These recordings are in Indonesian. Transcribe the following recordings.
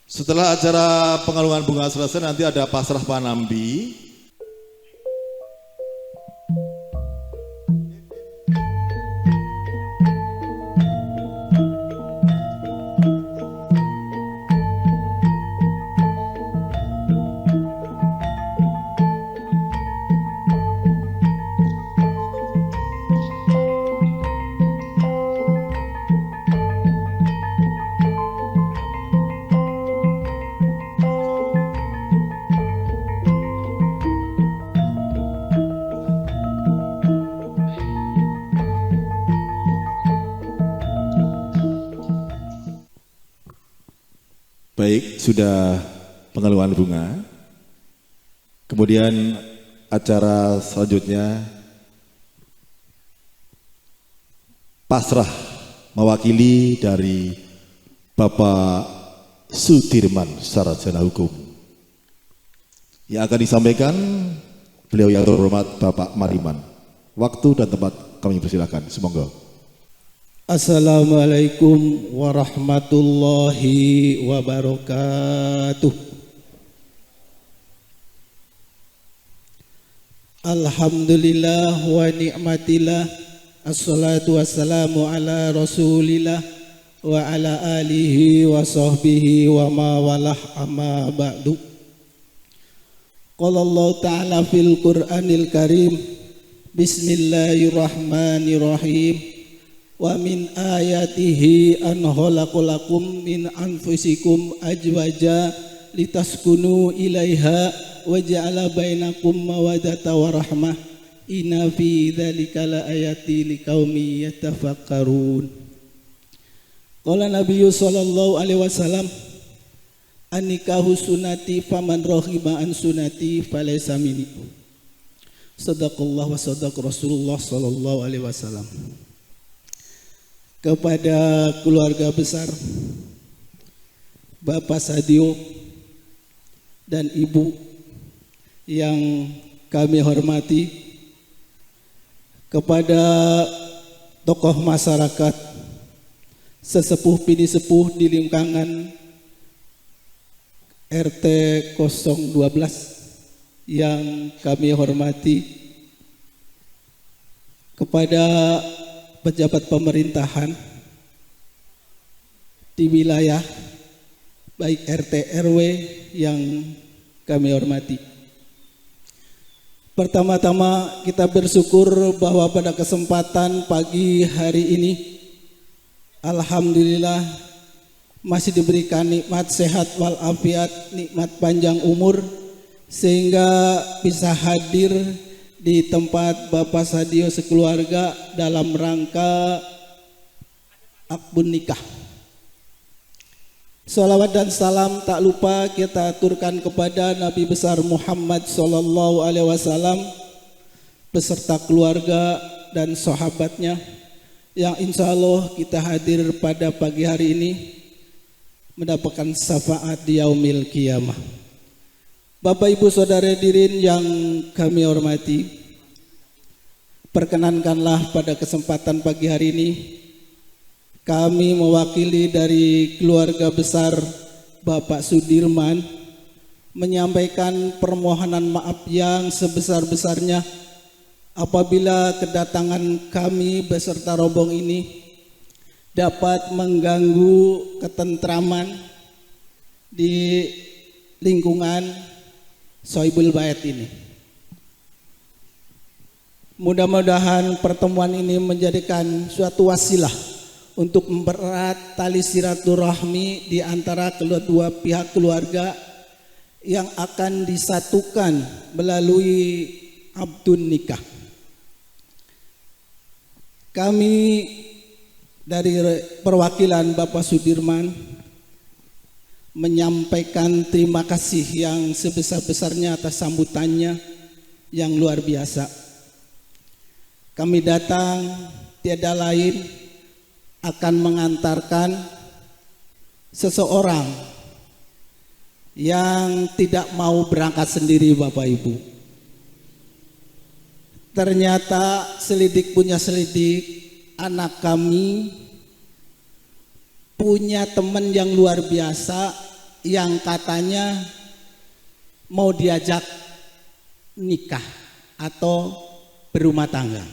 Setelah acara pengalungan bunga selesai, nanti ada pasrah panambi. Baik, sudah pengalungan bunga. Kemudian acara selanjutnya pasrah mewakili dari Bapak Sudirman Sarjana Hukum. Yang akan disampaikan beliau yang terhormat Bapak Mariman. Waktu dan tempat kami persilakan. Semoga. Assalamualaikum warahmatullahi wabarakatuh. Alhamdulillah wa ni'matillah. Assalatu wassalamu ala rasulillah wa ala alihi wa sahbihi wa ma walah amma ba'du. Qala Allah ta'ala fil Qur'anil Karim. Bismillahirrahmanirrahim. Wa min ayatihi an khalaqalakum min anfusikum azwaja litaskunu ilaiha wa ja'ala bainakum mawaddata wa rahmah inna fi dzalika laayati liqaumin yatafakkarun. Qala Nabiyyu sallallahu alaihi wasallam an-nikahu sunnati faman raghima an sunnati falaysa minni. Shadaqallah wa shadaq Rasulullah sallallahu alaihi wasallam. Kepada keluarga besar Bapak Sadio dan Ibu yang kami hormati, kepada tokoh masyarakat, sesepuh bini sepuh di lingkungan RT 012 yang kami hormati, kepada pejabat pemerintahan di wilayah baik RT RW yang kami hormati. Pertama-tama kita bersyukur bahwa pada kesempatan pagi hari ini alhamdulillah masih diberikan nikmat sehat walafiat, nikmat panjang umur, sehingga bisa hadir di tempat Bapak Sadio sekeluarga dalam rangka akbun nikah. Salawat dan salam tak lupa kita aturkan kepada Nabi besar Muhammad sallallahu alaihi wasallam beserta keluarga dan sahabatnya yang insya Allah kita hadir pada pagi hari ini mendapatkan syafaat di yaumil qiyamah. Bapak Ibu Saudara hadirin yang kami hormati, perkenankanlah pada kesempatan pagi hari ini kami mewakili dari keluarga besar Bapak Sudirman menyampaikan permohonan maaf yang sebesar-besarnya apabila kedatangan kami beserta rombong ini dapat mengganggu ketentraman di lingkungan Sohibul Bait ini. Mudah-mudahan pertemuan ini menjadikan suatu wasilah untuk mempererat tali silaturahmi di antara kedua pihak keluarga yang akan disatukan melalui akdun nikah. Kami dari perwakilan Bapak Sudirman menyampaikan terima kasih yang sebesar-besarnya atas sambutannya yang luar biasa. Kami datang tiada lain akan mengantarkan seseorang yang tidak mau berangkat sendiri, Bapak Ibu. Ternyata selidik punya selidik, anak kami punya teman yang luar biasa yang katanya mau diajak nikah atau berumah tangga.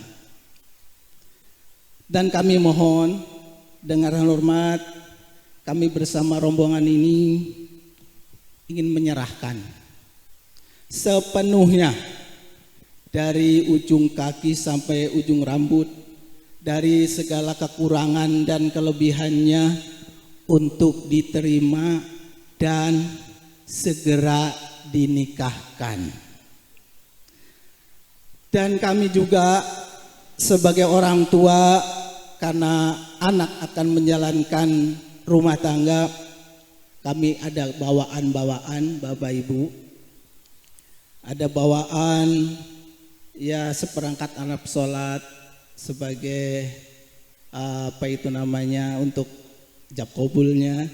Dan kami mohon dengan hormat, kami bersama rombongan ini ingin menyerahkan sepenuhnya dari ujung kaki sampai ujung rambut, dari segala kekurangan dan kelebihannya untuk diterima dan segera dinikahkan. Dan kami juga sebagai orang tua, karena anak akan menjalankan rumah tangga, kami ada bawaan-bawaan Bapak Ibu. Ada bawaan ya seperangkat alat sholat sebagai untuk jab kabulnya,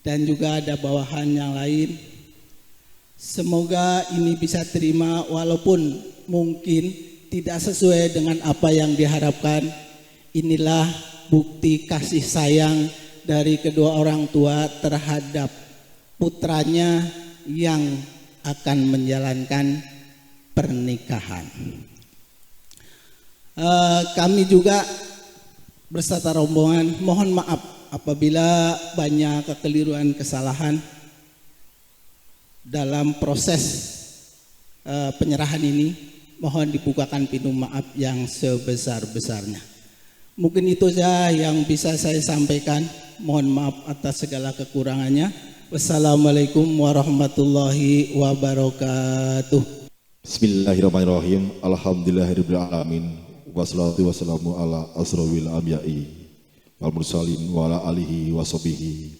dan juga ada bawahan yang lain. Semoga ini bisa terima walaupun mungkin tidak sesuai dengan apa yang diharapkan. Inilah bukti kasih sayang dari kedua orang tua terhadap putranya yang akan menjalankan pernikahan. Kami juga berserta rombongan mohon maaf apabila banyak kekeliruan, kesalahan dalam proses penyerahan ini. Mohon dibukakan pintu maaf yang sebesar-besarnya. Mungkin itu saja yang bisa saya sampaikan. Mohon maaf atas segala kekurangannya. Wassalamualaikum warahmatullahi wabarakatuh. Bismillahirrahmanirrahim. Alhamdulillahirabbil alamin. Wassalatu wassalamu ala asrofil anbiya'i wal mursalin wa ala alihi washabihi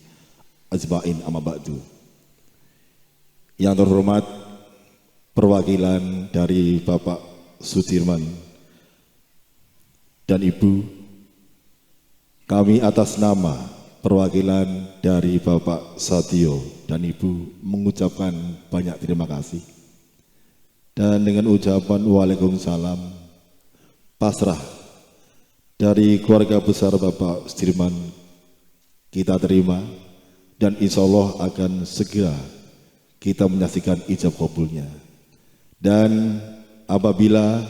ajmain, amma ba'du. Yang terhormat perwakilan dari Bapak Sudirman dan Ibu, kami atas nama perwakilan dari Bapak Satio dan Ibu mengucapkan banyak terima kasih. Dan dengan ucapan Waalaikumsalam, pasrah dari keluarga besar Bapak Sudirman kita terima, dan insya Allah akan segera kita menyaksikan ijab kabulnya. Dan apabila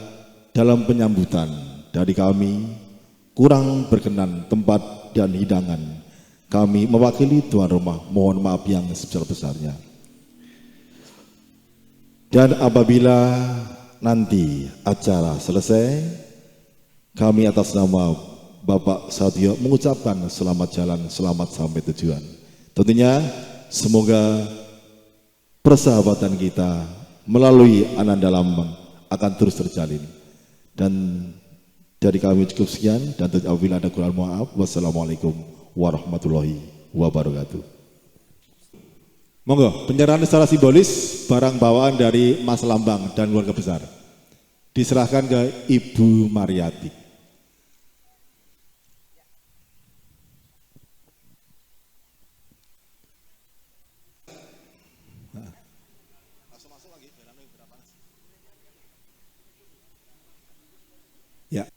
dalam penyambutan dari kami kurang berkenan tempat dan hidangan, kami mewakili tuan rumah mohon maaf yang sebesar-besarnya. Dan apabila nanti acara selesai, kami atas nama Bapak Satio mengucapkan selamat jalan, selamat sampai tujuan. Tentunya semoga persahabatan kita melalui Ananda Lambang akan terus terjalin. Dan dari kami cukup sekian, dan apabila ada kurang maaf, wassalamualaikum warahmatullahi wabarakatuh. Monggo, penyerahan secara simbolis barang bawaan dari Mas Lambang dan keluarga besar diserahkan ke Ibu Mariati. Ya.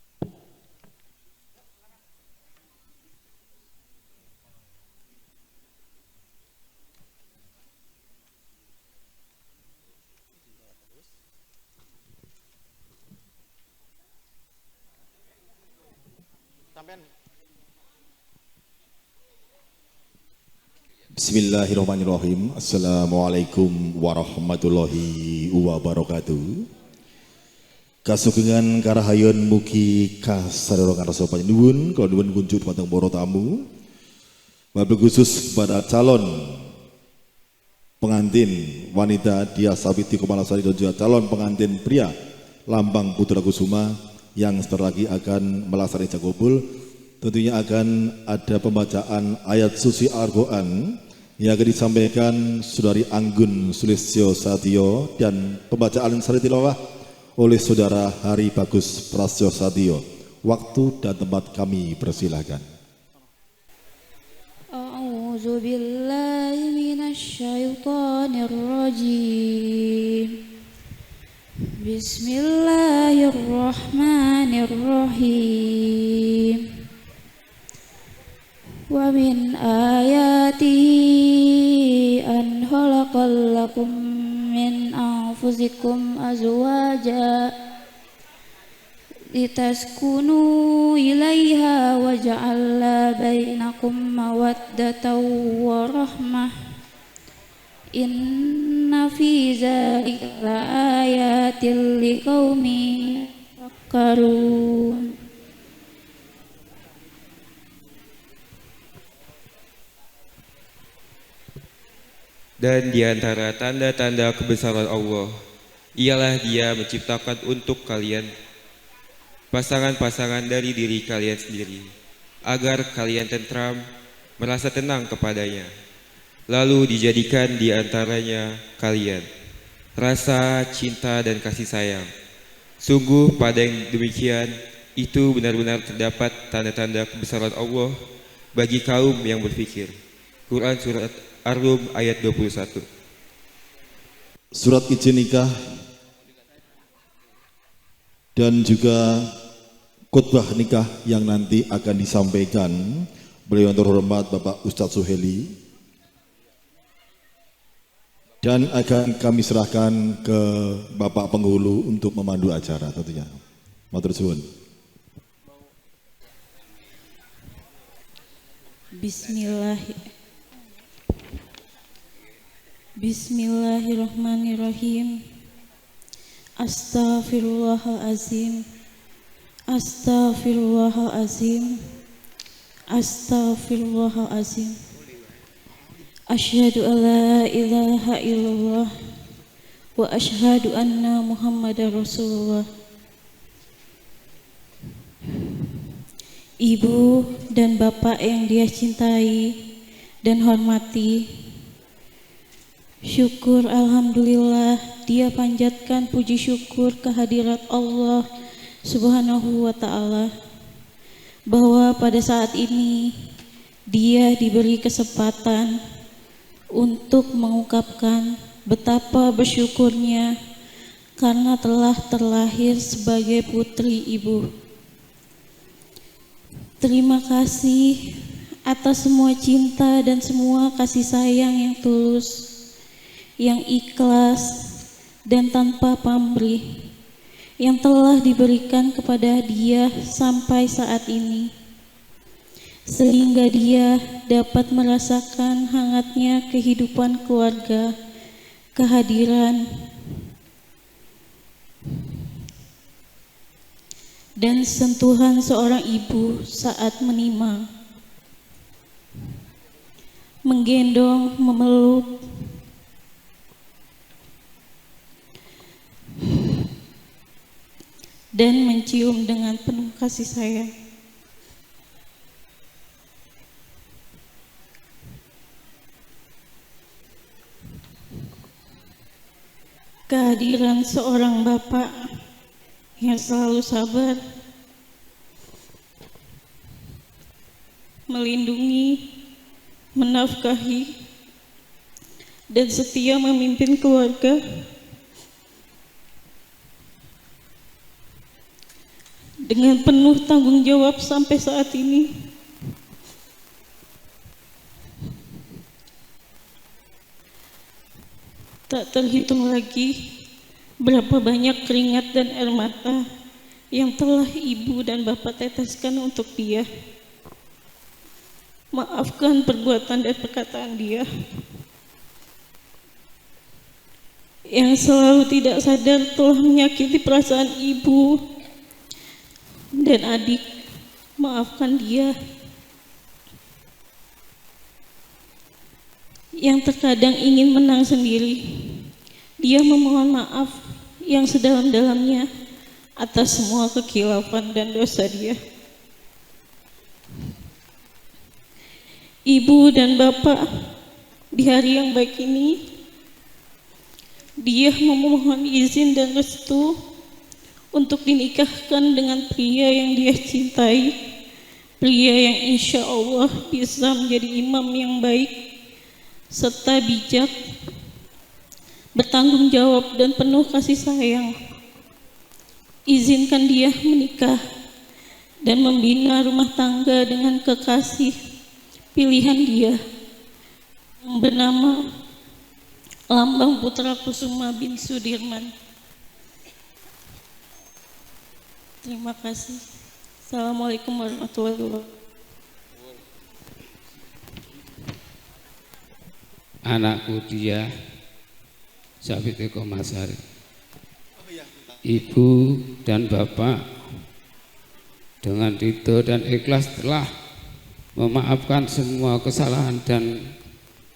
Bismillahirrahmanirrahim. Assalamualaikum warahmatullahi wabarakatuh. Kasugengan karahayon mugi kasarerokan rasa panjenengan kula nuwun kunjuk dhateng para tamu. Wabil khusus pada calon pengantin wanita Dia Sabiti Kumalasari dan juga calon pengantin pria Lambang Putra Kusuma yang sebentar lagi akan melaksanakan ijab kabul. Tentunya akan ada pembacaan ayat suci Al-Quran yang akan disampaikan Saudari Anggun Sulistyo Satio dan pembacaan sari tilawah oleh Saudara Hari Bagus Prastyo Satio. Waktu dan tempat kami persilahkan. A'udzu billahi minasy syaithanir rajim. أنفسكم أزواجا لتسكنوا إليها وجعلنا بينكم مودة ورحمة إن في ذلك لآيات لقوم يتفكرون. Dan di antara tanda-tanda kebesaran Allah ialah Dia menciptakan untuk kalian pasangan-pasangan dari diri kalian sendiri, agar kalian tentram, merasa tenang kepadanya. Lalu dijadikan di antaranya kalian rasa cinta dan kasih sayang. Sungguh pada yang demikian itu benar-benar terdapat tanda-tanda kebesaran Allah bagi kaum yang berfikir. Quran Surat Ar-Rum ayat 21. Surat izin nikah dan juga khutbah nikah yang nanti akan disampaikan beliau yang terhormat Bapak Ustadz Suheli, dan akan kami serahkan ke Bapak Penghulu untuk memandu acara tentunya. Matur suwun. Bismillahirrahmanirrahim. Astaghfirullahalazim. Astaghfirullahalazim. Astaghfirullahalazim. Asyhadu an la ilaha illallah wa asyhadu anna Muhammadar Rasulullah. Ibu dan bapak yang dia cintai dan hormati, syukur alhamdulillah dia panjatkan puji syukur kehadirat Allah Subhanahu wa ta'ala bahwa pada saat ini dia diberi kesempatan untuk mengungkapkan betapa bersyukurnya karena telah terlahir sebagai putri ibu. Terima kasih atas semua cinta dan semua kasih sayang yang tulus, yang ikhlas dan tanpa pamrih yang telah diberikan kepada dia sampai saat ini, sehingga dia dapat merasakan hangatnya kehidupan keluarga, kehadiran dan sentuhan seorang ibu saat menimang, menggendong, memeluk, dan mencium dengan penuh kasih sayang. Kehadiran seorang bapak yang selalu sabar, melindungi, menafkahi, dan setia memimpin keluarga dengan penuh tanggung jawab sampai saat ini. Tak terhitung lagi berapa banyak keringat dan air mata yang telah ibu dan bapak teteskan untuk dia. Maafkan perbuatan dan perkataan dia yang selalu tidak sadar telah menyakiti perasaan ibu dan adik. Maafkan dia yang terkadang ingin menang sendiri. Dia memohon maaf yang sedalam-dalamnya atas semua kekhilafan dan dosa dia. Ibu dan bapak, di hari yang baik ini, dia memohon izin dan restu untuk dinikahkan dengan pria yang dia cintai, pria yang insya Allah bisa menjadi imam yang baik serta bijak, bertanggung jawab dan penuh kasih sayang. Izinkan dia menikah dan membina rumah tangga dengan kekasih pilihan dia yang bernama Lambang Putra Kusuma bin Sudirman. Terima kasih. Assalamualaikum warahmatullahi wabarakatuh. Anakku dia Sabit Eko Masari, ibu dan bapak dengan ridho dan ikhlas telah memaafkan semua kesalahan dan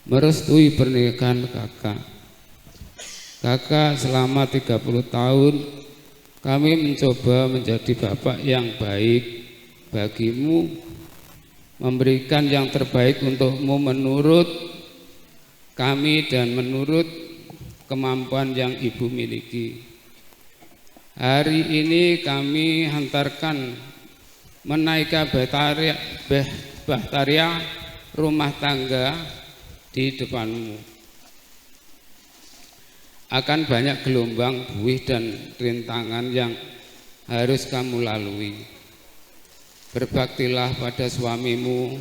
merestui pernikahan kakak. Kakak, selama 30 tahun kami mencoba menjadi bapak yang baik bagimu, memberikan yang terbaik untukmu menurut kami dan menurut kemampuan yang ibu miliki. Hari ini kami hantarkan menaikkan bahtaria rumah tangga di depanmu. Akan banyak gelombang buih dan rintangan yang harus kamu lalui. Berbaktilah pada suamimu,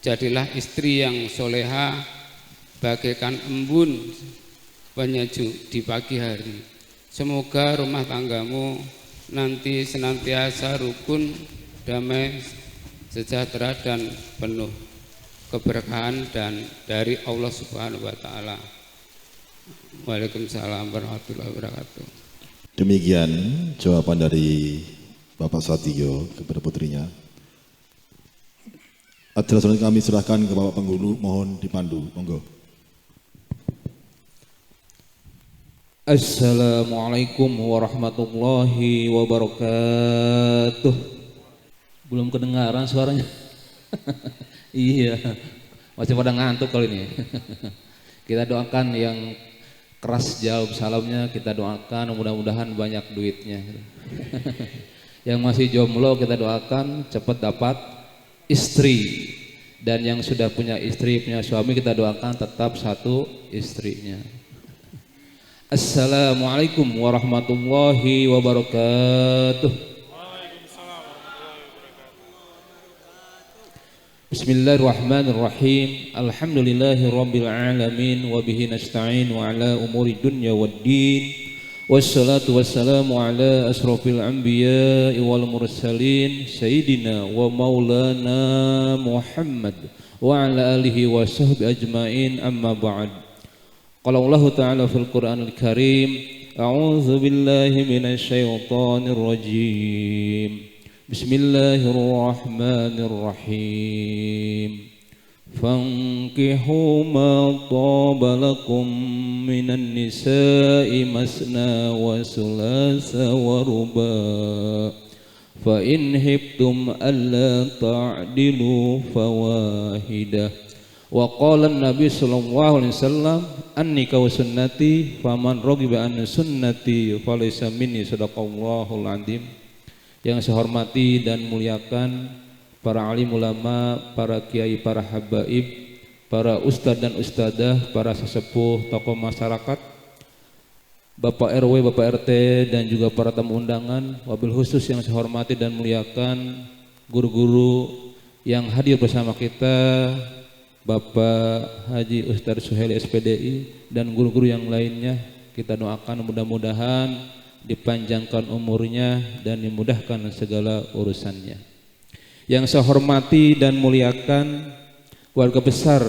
jadilah istri yang soleha, bagaikan embun penyejuk di pagi hari. Semoga rumah tanggamu nanti senantiasa rukun, damai, sejahtera dan penuh keberkahan dan dari Allah Subhanahu wa taala. Waalaikumsalam warahmatullahi wabarakatuh. Demikian jawaban dari Bapak Satio kepada putrinya. Acara selanjutnya kami serahkan ke Bapak Penghulu, mohon dipandu, monggo. Assalamualaikum warahmatullahi wabarakatuh. Belum kedengaran suaranya. Iya, masih pada ngantuk kali ini. Kita doakan yang keras jawab salamnya, kita doakan mudah-mudahan banyak duitnya. Yang masih jomblo kita doakan cepat dapat istri, dan yang sudah punya istri, punya suami, kita doakan tetap satu istrinya. Assalamualaikum warahmatullahi wabarakatuh. Bismillahirrahmanirrahim. Alhamdulillahi rabbil alamin, wa bihi nasta'in wa ala umuri dunya waddin. Wassalatu wassalamu ala asrafil anbiya'i wal mursalin, sayyidina wa maulana Muhammad wa ala alihi wa sahbihi ajmain, amma ba'd. Qala Allah Ta'ala fil Qur'anil Karim, a'udzu billahi minasy syaithanir rajim. Bismillahirrahmanirrahim. Fankihu ma taba lakum minan nisa'i masna wa sulasa wa ruba'. Fa in hibtum alla ta'dilu fawahidah. Wa qala an-nabi sallallahu alaihi wasallam, annika wa sunnati faman raghiba an sunnati falaysa minni, sadaqallahul azim. Yang saya hormati dan muliakan para alim ulama, para kiai, para habaib, para ustadz dan ustadzah, para sesepuh, tokoh masyarakat, Bapak RW, Bapak RT, dan juga para tamu undangan. Wabil khusus yang saya hormati dan muliakan guru-guru yang hadir bersama kita, Bapak Haji Ustadz Suhaili SPDI dan guru-guru yang lainnya. Kita doakan mudah-mudahan dipanjangkan umurnya dan dimudahkan segala urusannya. Yang saya hormati dan muliakan warga besar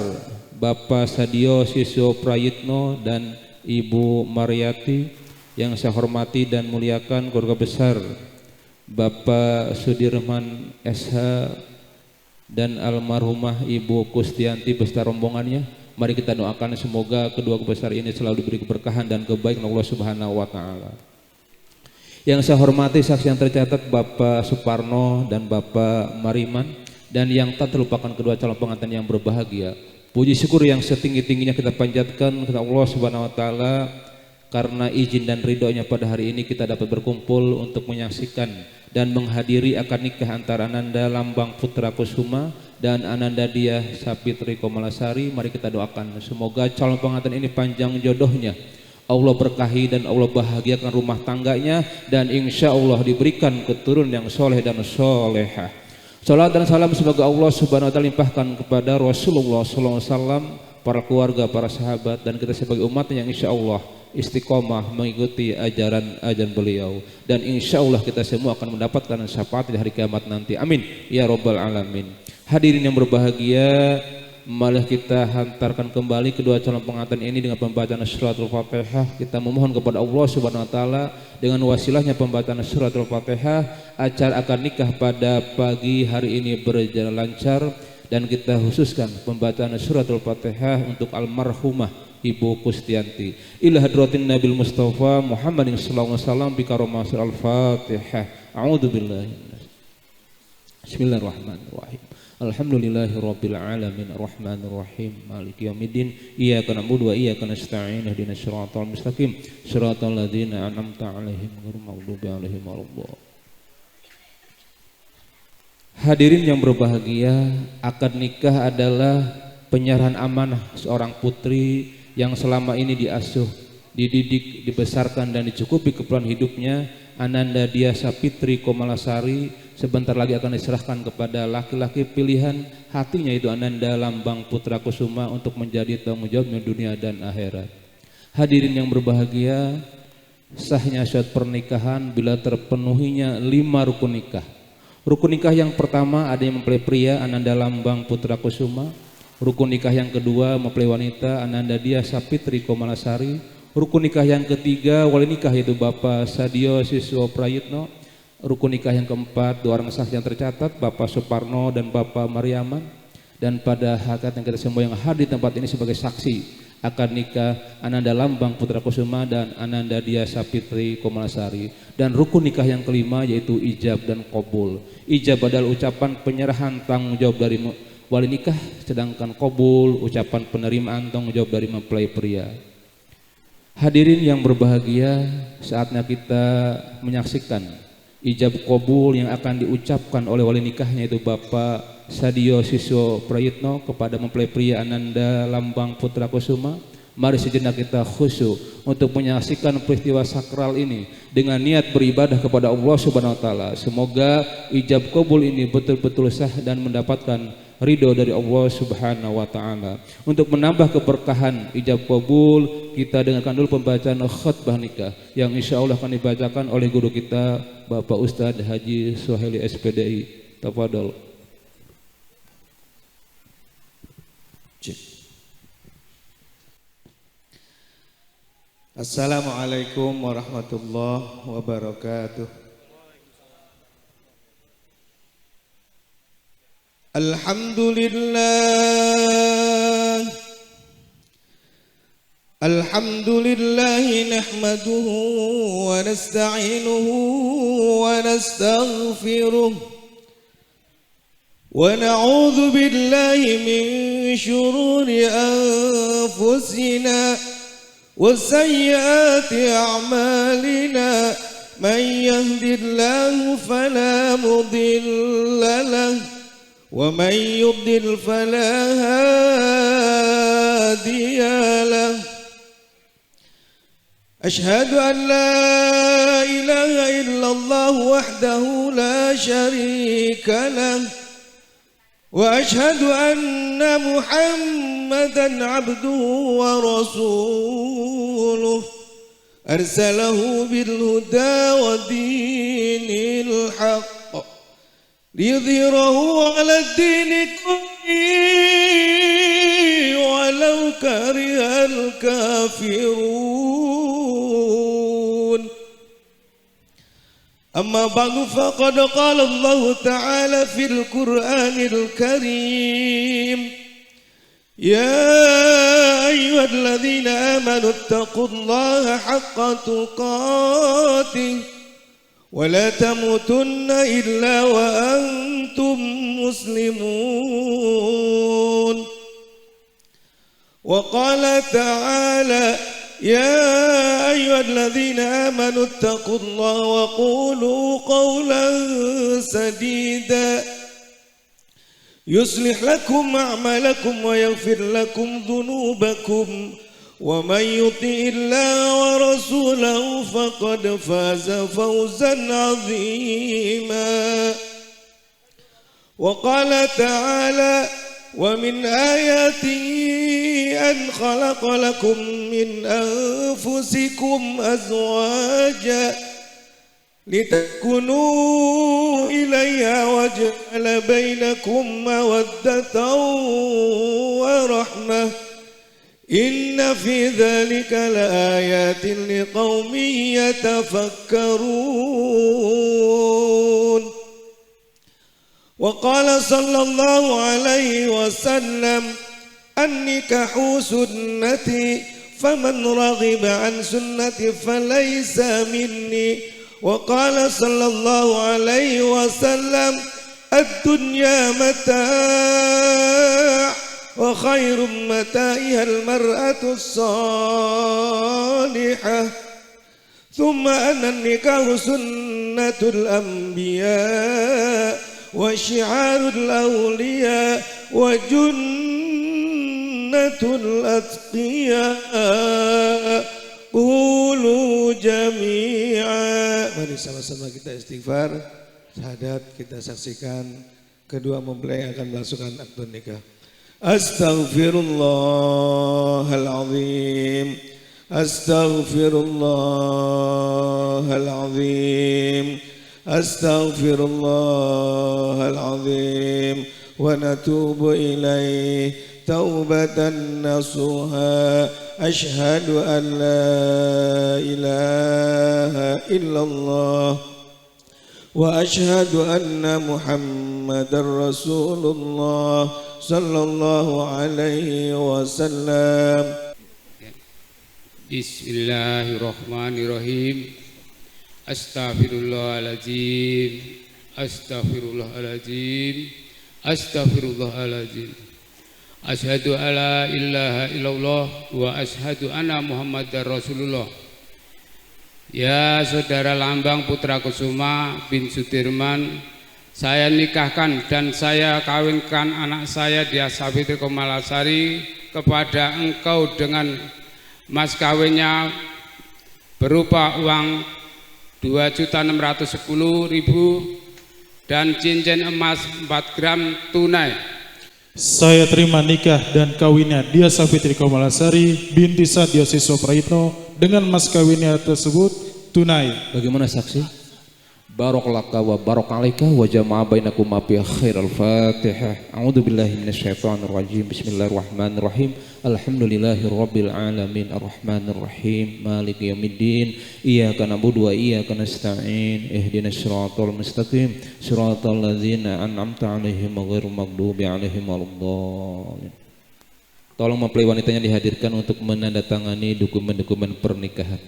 Bapak Sadio Sisyo Prayitno dan Ibu Mariati. Yang saya hormati dan muliakan keluarga besar Bapak Sudirman SH dan almarhumah Ibu Kustianti beserta rombongannya. Mari kita doakan semoga kedua besar ini selalu diberi keberkahan dan kebaikan Allah Subhanahu wa taala. Yang saya hormati saksi yang tercatat Bapak Suparno dan Bapak Mariman, dan yang tak terlupakan kedua calon pengantin yang berbahagia. Puji syukur yang setinggi-tingginya kita panjatkan kepada Allah Subhanahu wa taala karena izin dan ridhonya pada hari ini kita dapat berkumpul untuk menyaksikan dan menghadiri akad nikah antara Ananda Lambang Putra Kusuma dan Ananda Diah Sapitri Komalasari. Mari kita doakan semoga calon pengantin ini panjang jodohnya, Allah berkahi dan Allah bahagiakan rumah tangganya, dan insya Allah diberikan keturunan yang soleh dan solehah. Salat dan salam semoga Allah Subhanahu wa taala limpahkan kepada Rasulullah sallallahu alaihi wasallam, para keluarga, para sahabat, dan kita sebagai umatnya yang insya Allah istiqomah mengikuti ajaran beliau, dan insya Allah kita semua akan mendapatkan syafaat di hari kiamat nanti. Amin ya rabbal alamin. Hadirin yang berbahagia, malah kita hantarkan kembali kedua calon pengantin ini dengan pembacaan suratul Fatihah. Kita memohon kepada Allah Subhanahu wa taala dengan wasilahnya pembacaan suratul Fatihah, acara akad nikah pada pagi hari ini berjalan lancar, dan kita khususkan pembacaan suratul Fatihah untuk almarhumah Ibu Kustianti. Ila hadratin Nabil Mustafa Muhammadin sallallahu alaihi wasallam bi karomatil al-Fatihah. A'udzubillahi. Bismillahirrahmanirrahim. Alhamdulillahirabbil alamin arrahmanir rahim maliki yaumiddin iyyaka na'budu wa iyyaka nasta'in ihdinas siratal mustaqim siratal ladzina an'amta 'alaihim ghairil maghdubi 'alaihim waladdallin. Hadirin yang berbahagia, akad nikah adalah penyerahan amanah seorang putri yang selama ini diasuh, dididik, dibesarkan dan dicukupi keperluan hidupnya. Ananda Dia Sapitri Komalasari sebentar lagi akan diserahkan kepada laki-laki pilihan hatinya, itu Ananda Lambang Putra Kusuma, untuk menjadi tanggung jawabnya dunia dan akhirat. Hadirin yang berbahagia, sahnya syahad pernikahan bila terpenuhinya 5 rukun nikah. Rukun nikah yang pertama ada yang mempelai pria, Ananda Lambang Putra Kusuma. Rukun nikah yang kedua mempelai wanita, Ananda Dia Sapitri Komalasari. Rukun nikah yang ketiga wali nikah yaitu Bapak Sadio Siswo Prayitno. Rukun nikah yang keempat dua orang sah yang tercatat, Bapak Suparno dan Bapak Mariaman. Dan pada hakikatnya kita semua yang hadir di tempat ini sebagai saksi akad nikah Ananda Lambang Putra Kusuma dan Ananda Dia Sapitri Komalasari. Dan rukun nikah yang kelima yaitu ijab dan qabul. Ijab adalah ucapan penyerahan tanggung jawab dari wali nikah, sedangkan qabul ucapan penerimaan tanggung jawab dari mempelai pria. Hadirin yang berbahagia, saatnya kita menyaksikan ijab qabul yang akan diucapkan oleh wali nikahnya yaitu Bapak Sadio Siswo Prayitno kepada mempelai pria Ananda Lambang Putra Kusuma. Mari sejenak kita khusyuk untuk menyaksikan peristiwa sakral ini dengan niat beribadah kepada Allah Subhanahu wa taala. Semoga ijab qabul ini betul-betul sah dan mendapatkan ridho dari Allah Subhanahu wa taala. Untuk menambah keberkahan ijab qabul, kita dengarkan dulu pembacaan khutbah nikah yang insya Allah akan dibacakan oleh guru kita Bapak Ustadz Haji Suhaili SPDI. Tafadhol. Assalamualaikum warahmatullahi wabarakatuh. Alhamdulillah nahmaduhu wa nasta'inuhu wa nastaghfiruh wa na'udzu billahi min shururi anfusina wa sayyiati a'malina. Man yahdihillahu fala mudilla lahu wa man yudlil fala hadiya lahu. Ashhadu an la ilaha illallah wahdahu la syarika lah wa ashhadu anna Muhammadan abduhu wa rasuluh arsalahu bil huda wa dinil haqq liyudhhirahu 'ala ad-dini kullihi walau karihal kafirun. Amma ba'du faqad qala Allah ta'ala fil Qur'anil Karim, ya ayyuhalladzina amanu ittaqullaha haqqa tuqatih wa la tamutunna illa wa antum muslimun. Wa qala ta'ala يا أيها الذين آمنوا اتقوا الله وقولوا قولا سديدا يصلح لكم أعمالكم ويغفر لكم ذنوبكم ومن يطع الله ورسوله فقد فاز فوزا عظيما. وقال تعالى ومن آياته أن خلق لكم من أنفسكم أزواجا لتسكنوا إليها وجعل بينكم مودة ورحمة إن في ذلك لآيات لقوم يتفكرون. وقال صلى الله عليه وسلم النكاح سنتي فمن رغب عن سنتي فليس مني. وقال صلى الله عليه وسلم الدنيا متاع وخير متاعها المرأة الصالحة. ثم أن النكاح سنة الأنبياء وشعار الأولياء وجنة الأتقياء. Qulu jami'a. Mari sama-sama kita istighfar. Syahadat kita saksikan. Kedua mempelai akan melangsungkan akad nikah. Astaghfirullahalazim. Astaghfirullahalazim. Astaghfirullahalazim. Wa natubu ilaih taubatan nasuha. Ashhadu an la ilaha illallah wa ashhadu anna Muhammadar Rasulullah sallallahu alaihi wasallam. Bismillahirrahmanirrahim. Astaghfirullahaladzim. Astaghfirullahaladzim. Astaghfirullahaladzim. Asyhadu alla ilaha illallah wa asyhadu anna Muhammadar Rasulullah. Ya saudara Lambang Putra Kusuma bin Sudirman, saya nikahkan dan saya kawinkan anak saya Diah Safitri Komalasari kepada engkau dengan mas kawinnya berupa uang 2.610.000 dan cincin emas 4 gram tunai. Saya terima nikah dan kawinnya Diah Safitri Komalasari binti Sadiosis Prayitno dengan mas kawinnya tersebut tunai. Bagaimana saksi? Barakalaka wa barakalaika wa jama'a bainakum fi khairal Fatihah. A'udzubillahi minasyaitonir rajim. Bismillahirrahmanirrahim. Alhamdulillahirabbil alamin arrahmanir rahim maliki yaumiddin. Iyyaka na'budu wa iyyaka nasta'in. Ihdinas siratal mustaqim. Siratal ladzina an'amta 'alaihim ghairil maghdubi 'alaihim waladdallin. Tolong mempelai wanitanya dihadirkan untuk menandatangani dokumen-dokumen pernikahan.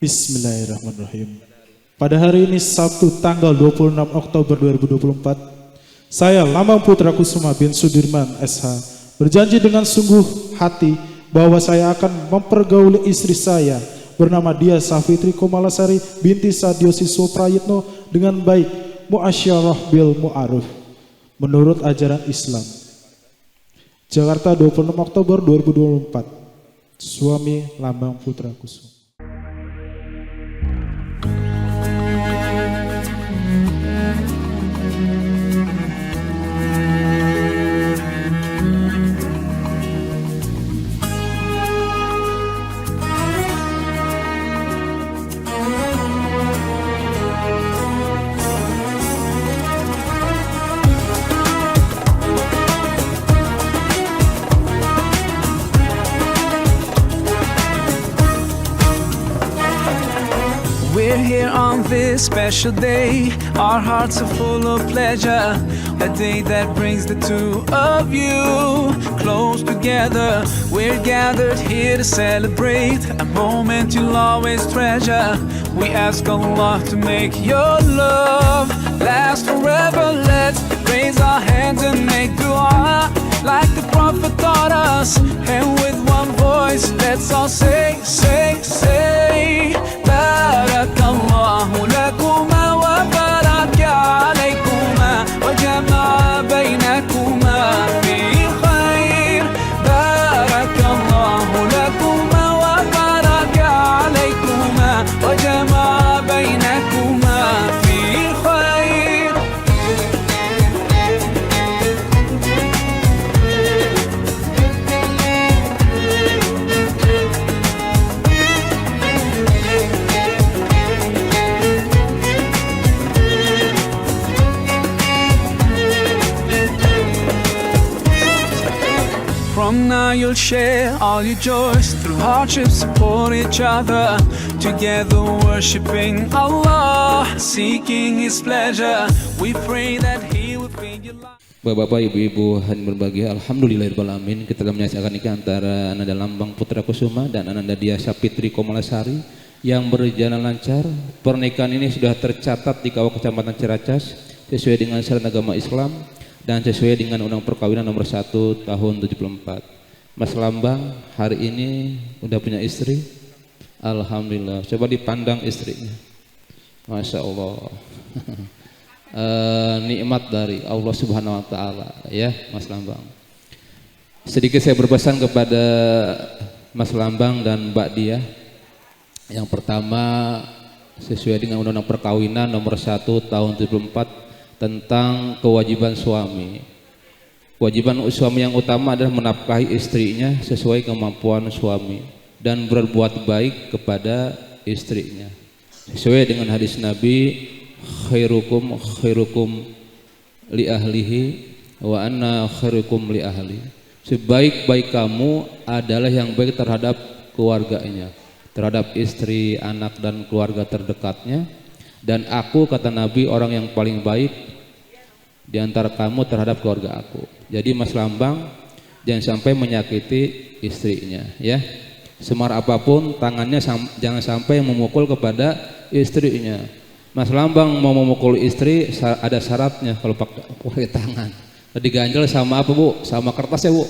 Bismillahirrahmanirrahim. Pada hari ini Sabtu tanggal 26 Oktober 2024, saya Lambang Putra Kusuma bin Sudirman SH berjanji dengan sungguh hati bahwa saya akan mempergauli istri saya bernama Diah Safitri Komalasari binti Sadiosis Prayitno dengan baik, muasyarah bil mu'aruf menurut ajaran Islam. Jakarta 26 Oktober 2024. Suami Lambang Putra Kusuma. We're here on this special day. Our hearts are full of pleasure. A day that brings the two of you close together. We're gathered here to celebrate a moment you'll always treasure. We ask Allah to make your love last forever. Let's raise our hands and make dua like the Prophet taught us. And with one voice, let's all say, say, say. Barakallahu lakuma wa baraka alaykuma wa jama'a bainakuma fi khair. Barakallahu now you'll share all your joys. Through hardships support each other. Together worshiping Allah, seeking His pleasure. We pray that He will feed your life. Bapak-bapak, ibu-ibu hadirin berbahagia, alhamdulillahirrahmanirrahim. Kita telah menyaksikan nikah antara Ananda Lambang Putra Kusuma dan Ananda Dia Sapitri Komalasari yang berjalan lancar. Pernikahan ini sudah tercatat di KUA Kecamatan Ciracas sesuai dengan syariat agama Islam dan sesuai dengan Undang Perkawinan nomor 1 tahun 74. Mas Lambang hari ini udah punya istri? Alhamdulillah. Coba dipandang istrinya. Masya Allah. Nikmat dari Allah Subhanahu wa taala ya Mas Lambang. Sedikit saya berpesan kepada Mas Lambang dan Mbak Dia. Yang pertama sesuai dengan Undang-Undang Perkawinan nomor 1 tahun 74 tentang kewajiban suami. Kewajiban suami yang utama adalah menafkahi istrinya sesuai kemampuan suami dan berbuat baik kepada istrinya. Sesuai dengan hadis Nabi, khairukum li ahlihi wa anna khairukum li ahli. Sebaik-baik kamu adalah yang baik terhadap keluarganya, terhadap istri, anak dan keluarga terdekatnya, dan aku, kata Nabi, orang yang paling baik di antara kamu terhadap keluarga aku. Jadi Mas Lambang jangan sampai menyakiti istrinya ya. Semar apapun tangannya jangan sampai memukul kepada istrinya. Mas Lambang mau memukul istri ada syaratnya kalau pakai tangan. Diganjel sama apa Bu? Sama kertas ya Bu?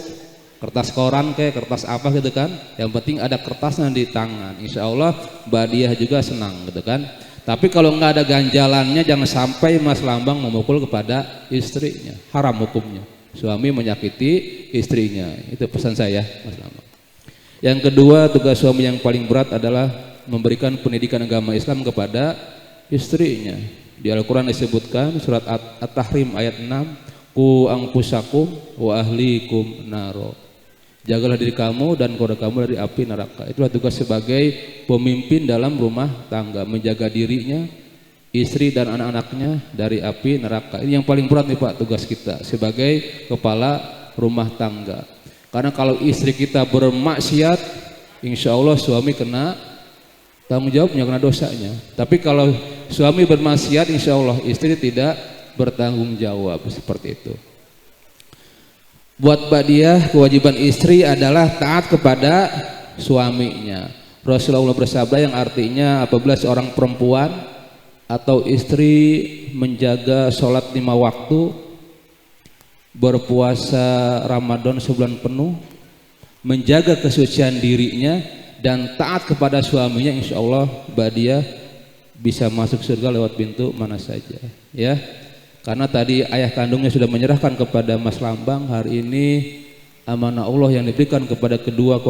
Kertas koran kayak kertas apa gitu kan? Yang penting ada kertasnya di tangan. Insya Allah Mbak Diah juga senang gitu kan. Tapi kalau nggak ada ganjalannya jangan sampai Mas Lambang memukul kepada istrinya. Haram hukumnya. Suami menyakiti istrinya. Itu pesan saya Mas Lambang. Yang kedua, tugas suami yang paling berat adalah memberikan pendidikan agama Islam kepada istrinya. Di Al-Quran disebutkan surat At-Tahrim ayat 6, Qu anfusakum wa ahlikum naro. Jagalah diri kamu dan keluarga kamu dari api neraka. Itulah tugas sebagai pemimpin dalam rumah tangga, menjaga dirinya, istri dan anak-anaknya dari api neraka. Ini yang paling berat nih Pak, tugas kita sebagai kepala rumah tangga. Karena kalau istri kita bermaksiat, insya Allah suami kena tanggung jawabnya, kena dosanya. Tapi kalau suami bermaksiat, insya Allah istri tidak bertanggung jawab, seperti itu. Buat Mbak Diah, kewajiban istri adalah taat kepada suaminya. Rasulullah bersabda yang artinya apabila seorang perempuan atau istri menjaga sholat 5 waktu, berpuasa Ramadan sebulan penuh, menjaga kesucian dirinya dan taat kepada suaminya, insya Allah Mbak Diah bisa masuk surga lewat pintu mana saja ya. Karena tadi ayah kandungnya sudah menyerahkan kepada Mas Lambang, hari ini amanah Allah yang diberikan kepada kedua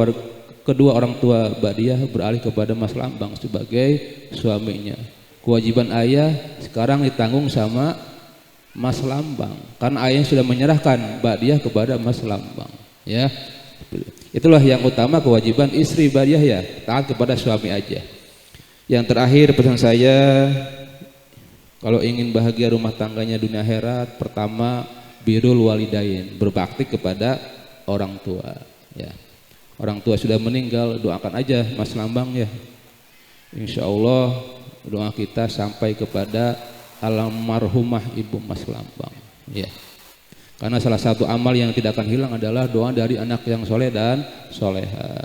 orang tua Mbak Diah beralih kepada Mas Lambang sebagai suaminya. Kewajiban ayah sekarang ditanggung sama Mas Lambang, karena ayah sudah menyerahkan Mbak Diah kepada Mas Lambang ya. Itulah yang utama kewajiban istri Mbak Diah ya, taat kepada suami aja. Yang terakhir pesan saya, kalau ingin bahagia rumah tangganya dunia akhirat, pertama birrul walidain, berbakti kepada orang tua ya. Orang tua sudah meninggal, doakan aja Mas Lambang ya. Insya Allah doa kita sampai kepada almarhumah ibu Mas Lambang ya. Karena salah satu amal yang tidak akan hilang adalah doa dari anak yang soleh dan soleha.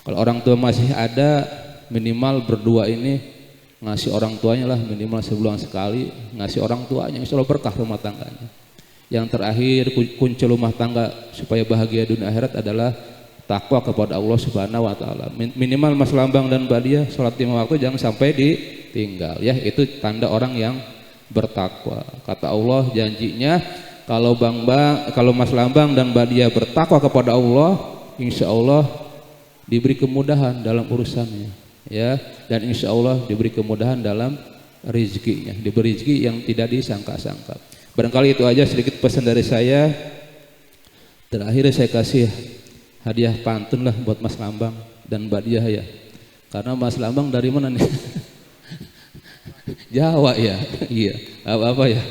Kalau orang tua masih ada, minimal berdua ini ngasih orang tuanya lah, minimal sebulan sekali ngasih orang tuanya, insya Allah berkah rumah tangganya. Yang terakhir, kunci rumah tangga supaya bahagia dunia akhirat adalah takwa kepada Allah Subhanahu wa taala. Minimal Mas Lambang dan Mbak Diah sholat 5 waktu jangan sampai ditinggal ya. Itu tanda orang yang bertakwa. Kata Allah janjinya kalau Mas Lambang dan Mbak Diah bertakwa kepada Allah, insya Allah diberi kemudahan dalam urusannya ya, dan insya Allah diberi kemudahan dalam rezekinya, diberi rezeki yang tidak disangka-sangka. Barangkali itu aja sedikit pesan dari saya. Terakhir saya kasih hadiah pantun lah buat Mas Lambang dan Mbak Diah ya, karena Mas Lambang dari mana nih? Jawa ya, iya, apa ya.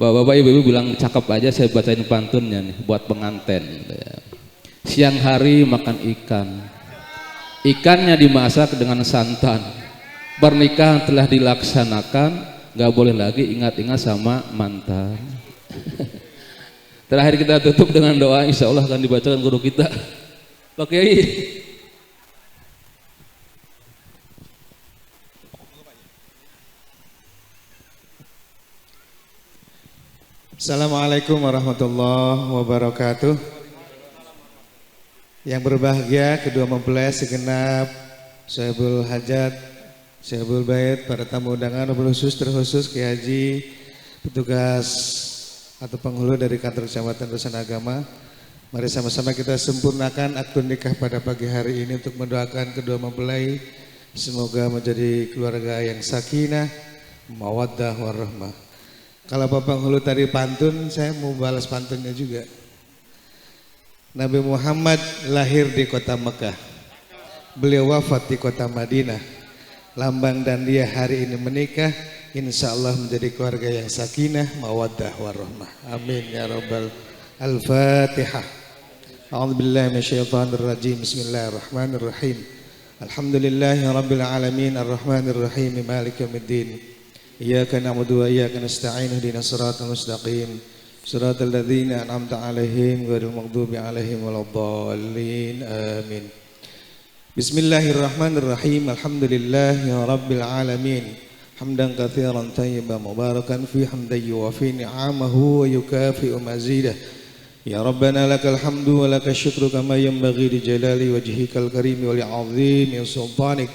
Bapak-bapak ibu-ibu bilang cakep aja, saya bacain pantunnya nih buat pengantin. siang hari makan ikan. Ikannya dimasak dengan santan. Pernikahan telah dilaksanakan, nggak boleh lagi ingat-ingat sama mantan. Terakhir kita tutup dengan doa, insya Allah akan dibacakan guru kita, Pak Kiai. Assalamualaikum warahmatullahi wabarakatuh. Yang berbahagia kedua mempelai segenap Sahibul Hajat, Sahibul Bait, para tamu undangan, terkhusus Kiai Haji, petugas atau penghulu dari kantor kecamatan Urusan Agama. Mari sama-sama kita sempurnakan akad nikah pada pagi hari ini untuk mendoakan kedua mempelai semoga menjadi keluarga yang sakinah, mawaddah warahmah. Kalau Bapak Penghulu tadi pantun, saya mau balas pantunnya juga. Nabi Muhammad lahir di kota Mekah, beliau wafat di kota Madinah. Lambang dan dia hari ini menikah, insya Allah menjadi keluarga yang sakinah, mawaddah warahmah. Amin ya rabbal. Al-Fatihah. A'udzubillahi minasyaitonirrajim. Bismillahirrahmanirrahim. Alhamdulillahi rabbil alamin, arrahmanir rahim, maliki yaumiddin. Iyyaka na'budu wa iyyaka nasta'in, ihdinas siratal mustaqim, siratal ladzina an'amta 'alaihim ghairil maghdubi 'alaihim waladdallin. Amin. Bismillahirrahmanirrahim. Alhamdulillahi rabbil alamin. Hamdan katsiran thayyiban mubarakan fi hamdan yuwafi ni'amahu wa yukafi'u mazidah. Ya Rabbana lakal hamdu wa lakal syukru kama yanbaghi li jalali wajhikal karim wa li'azimi sultanik.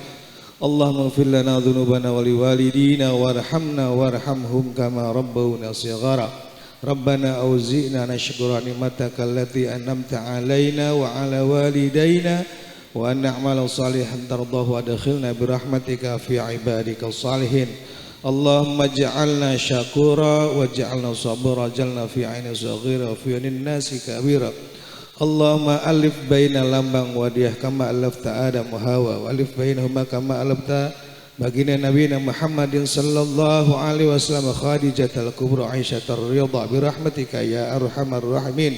Allahumma ighfir lana dhunubana wa liwalidina warhamna warhamhum kama rabbawna shighara. Rabbana auzi'na nashkura ni'mataka allati an'amta 'alaina wa 'ala walidayna wa an na'mala salihan tardahu adkhilna bi rahmatika fi ibadika salihin. Allahumma ja'alna syakura wa ja'alna sabira, jalna fi 'aini saghira wa fi 'ainin nasi kabira. Allahumma alif baina lambang wadiyah kama alafta Adam wa Hawa wa alif bainahuma kama alafta baginda nabiyina Muhammadin sallallahu alaihi wasallam Khadijatal kubra Aisyah ridha bi rahmatika ya arhamar rahimin.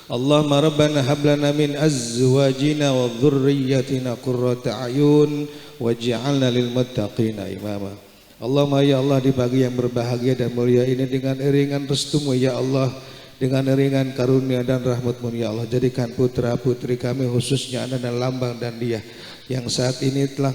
Allahumma rabbana hab lana min azwajina wa dhurriyyatina qurrata a'yun waj'alna lil muttaqina imama. Allahumma ya Allah, di pagi yang berbahagia dan mulia ini dengan iringan restumu ya Allah, dengan iringan karunia dan rahmat-Mu ya Allah, jadikan putra putri kami khususnya anak dan lambang dan dia yang saat ini telah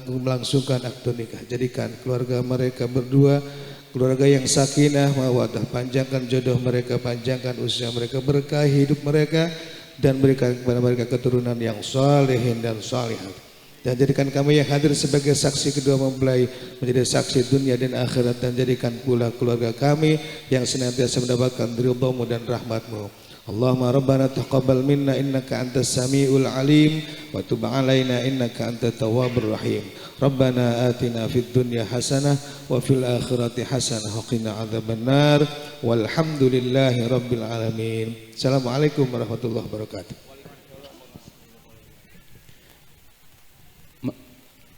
melangsungkan akad nikah, jadikan keluarga mereka berdua keluarga yang sakinah mawaddah, panjangkan jodoh mereka, panjangkan usia mereka, berkahi hidup mereka dan berikan kepada mereka keturunan yang salihin dan salihat. Dan jadikan kami yang hadir sebagai saksi kedua mempelai menjadi saksi dunia dan akhirat, dan jadikan pula keluarga kami yang senantiasa mendapatkan ridha-Mu dan rahmat-Mu. Allahumma rabbana taqabbal minna innaka antas samiul alim wa tub alaina innaka antat tawwabur rahim. Rabbana atina fid dunya hasanah wa fil akhirati hasanah wa qina adzabannar. Walhamdulillahi rabbil alamin. Assalamualaikum warahmatullahi wabarakatuh.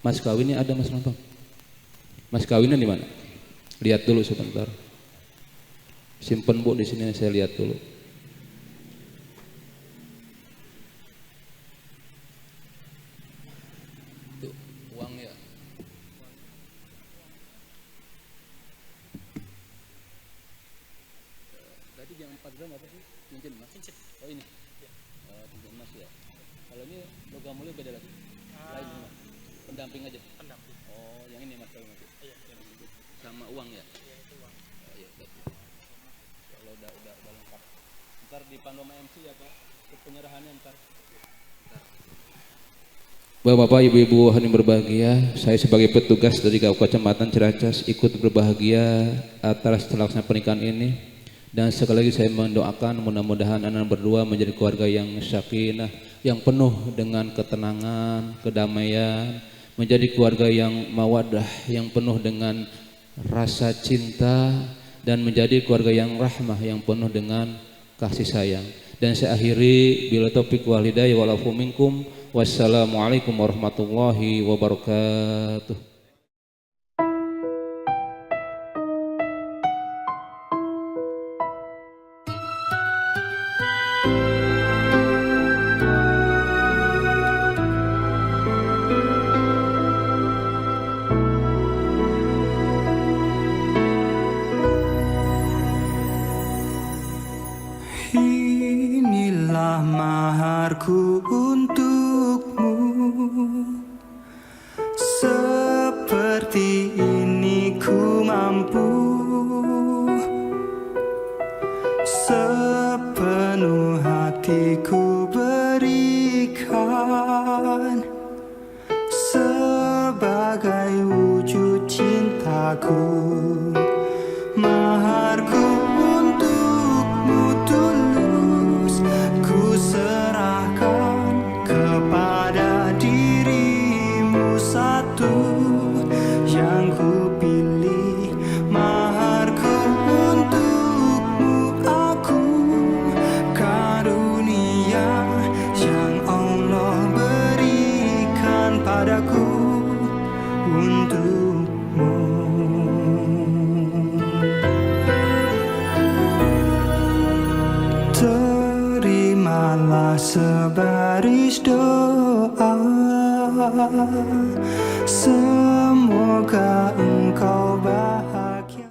Mas kawinnya ada, Mas nonton. Mas kawinnya di mana? Lihat dulu sebentar. Simpen Bu di sini, saya lihat dulu. Itu uangnya. Tadi yang 4 gram apa sih? Cincin Mas? Cincin. Oh ini. Cincin emas ya. Kalau ini logam mulia beda lagi. Lain Mas. Pendamping aja. Pendamping. Oh, yang ini Mas kalau masih. Iya, sama uang ya? Iya, itu uang. Oh, iya, kalau udah lengkap. Ntar dipandu sama MC ya, Pak. Penyerahannya ntar. Bapak-bapak, ibu-ibu yang berbahagia, saya sebagai petugas dari Kecamatan Ciracas ikut berbahagia atas terlaksananya pernikahan ini. Dan sekali lagi saya mendoakan mudah-mudahan anak berdua menjadi keluarga yang sakinah, yang penuh dengan ketenangan, kedamaian, menjadi keluarga yang mawaddah, yang penuh dengan rasa cinta, dan menjadi keluarga yang rahmah, yang penuh dengan kasih sayang. Dan saya akhiri bila taufiq wal hidayah wal afu minkum. Wassalamualaikum warahmatullahi wabarakatuh. mampu sepenuh hatiku berikan sebagai wujud cintaku. Maharku untukmu tulus ku serahkan kepada dirimu satu yang ku pilih. Maharku untukmu aku, karunia yang Allah berikan padaku untukmu. Terimalah sebaris doa, semoga engkau bahagia.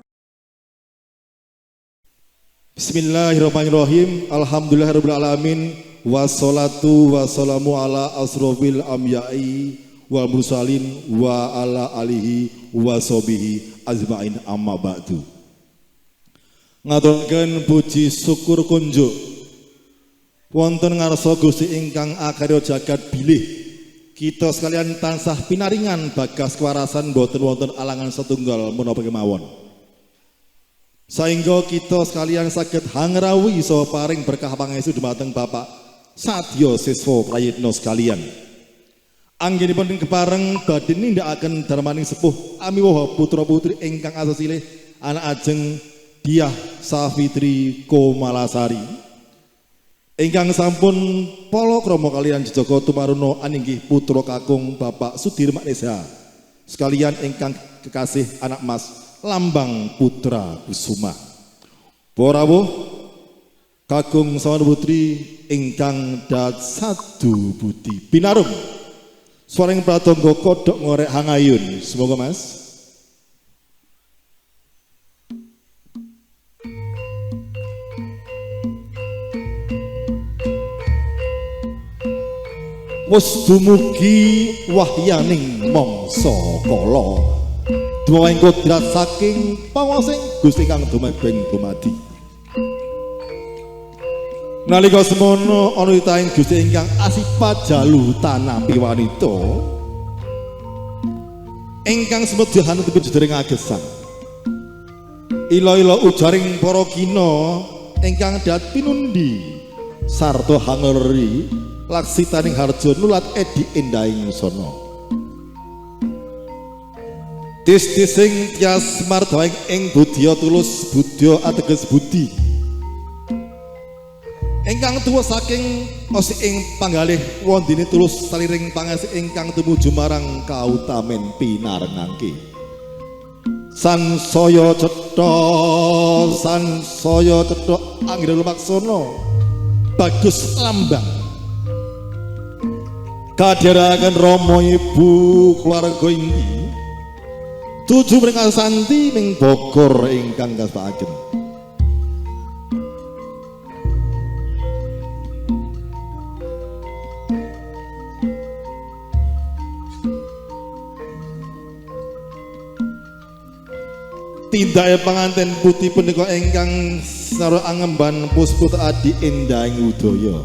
Bismillahirrahmanirrahim. Alhamdulillahirrahmanirrahim. Wassalatu wassalamu ala asrofil amyai wal mursalin wa ala alihi wa sobihi azma'in amma ba'du. Ngaturaken puji syukur kunjuk wonten ngarsa Gusti ingkang akarya jagat bilih, kita sekalian tansah pinaringan bagas kewarasan boten wonten alangan setunggal menapa kemawon, sehingga kita sekalian saged hangrawi saha paring berkah pangestu dumateng Bapak Sadya siswa prayitna sekalian. Anggenipun kepareng badhe nindakaken darmaning sepuh amiwaha putra putri ingkang asasilih anak ajeng Diah Safitri Komalasari ingkang sampun palakrama kaliyan jejaka tumaruna aninggih putra kakung Bapak Sudirman Esa sekalian ingkang kekasih anak Mas Lambang Putra Kusuma. Para rawuh kakung sawan putri ingkang dat sadu budi pinarum swaring pratangga kodhok ngorek hangayun. Semoga Mas wis dumugi wahyaning mangsa kala dumaing kodrat saking pawasing Gusti kang dumebeng dumadi. Nalika semono ana titahing Gusti ingkang asipat jalu tanapi wanita ingkang semedya hanut jedering agesan. Ila-ila ujaring para kina ingkang dat pinundi sarta hangeri laksitaning harja nulat edi endahing sono. Tis-tising tias mardaing ing budya tulus, budya ateges budi. Ingkang tuwa saking osi ing panggalih wondene tulus saliring pangasih ingkang tumuju marang kautamen pinarengake. Sansaya cetha anggira lumaksana bagus lambang kadheraken Rama Ibu keluarga inggih tuju mringkang santi ning Bogor ingkang kastaken. Tindake panganten putih punika ingkang sara angemban Pusputra Adi Endahing Udaya.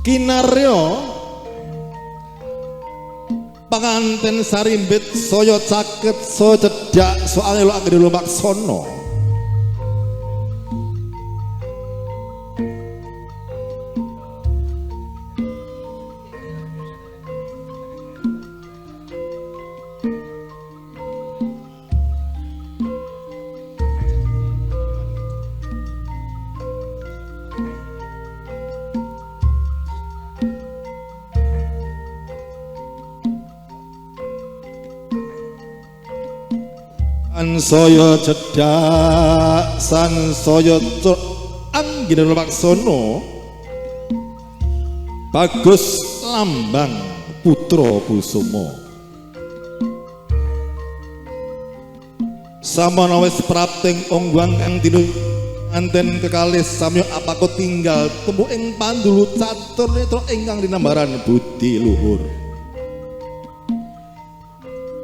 Kinarya panganten sarimbit saya caket saya cedhak soal elok anggere lumaksana. Sansaya cedhak sansaya anggene lumaksana bagus lambang putra Kusuma. Samana wis prapting ongguang kang dina anten kekalih samya apako tinggal tumbuh ing pandulu catur netra ingkang dinambaran budi luhur.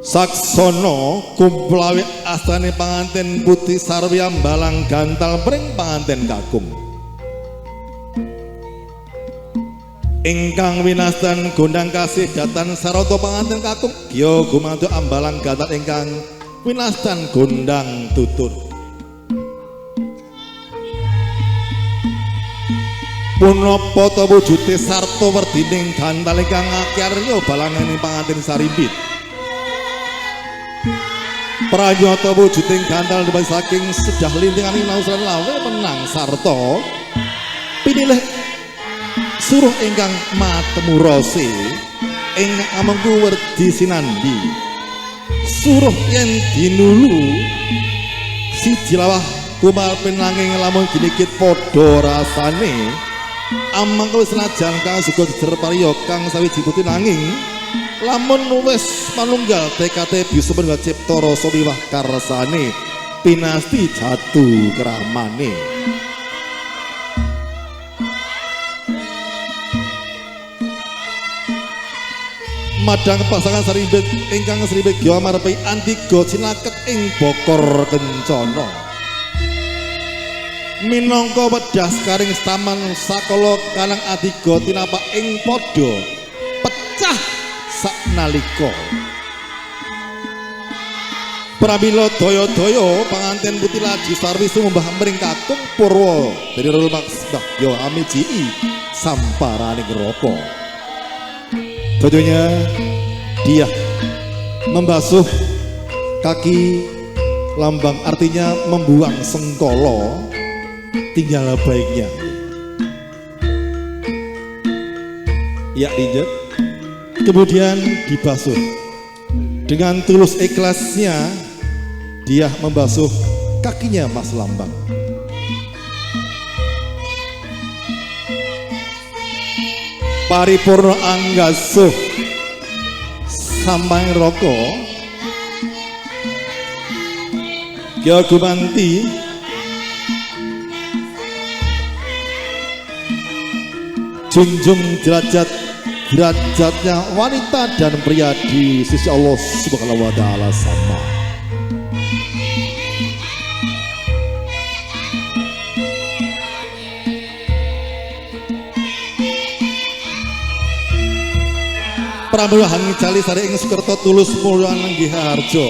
Saksono kumplawi astane panganten putih sarwi ambalang gantal pring panganten kakung ingkang winastan gondang kasih datan sarata panganten kakung gya gumantuk ambalang gantal ingkang winastan gondang tutur punapa ta wujude sarta werdining gantal ingkang akyarya balanganing panganten sarimbit pranyata wujuding gantal saking sedah lintingan nausan lawe menang sarta pinilih suruh ingkang matemu rose ing amengku werdi sinandi suruh yen dinulu siji lawah kumal penanging lamun ginikit padha rasane amangka senajan kang suga dijerpariya kang sawiji putih nanging lamun wis manunggal tekate bisa menunggal cipta rasa wiwah karsane pinasti jatuh keramane madang pasangan sarimbit ingkang srimbit gya marepi antiga sinaket ing bokor kencana minangka wedas karing staman sakala kanang adiga tinapak ing padha pecah saknalika pramila daya-daya panganten putih laji sarwi sumumbah mring kakung Purwa dari rul maksdah yo amiji samparaning rapa tentunya dia membasuh kaki lambang artinya membuang sengkolo tinggal baiknya ya injek kemudian dibasuh dengan tulus ikhlasnya dia membasuh kakinya Mas Lambang paripurna anggasuh sampai rokok Gya gumanti junjung derajatnya wanita dan pria di sisi Allah Subhanahu wa taala sama. Prambahan cali sari ing Sukerto tulus mulyaan nggih harjo.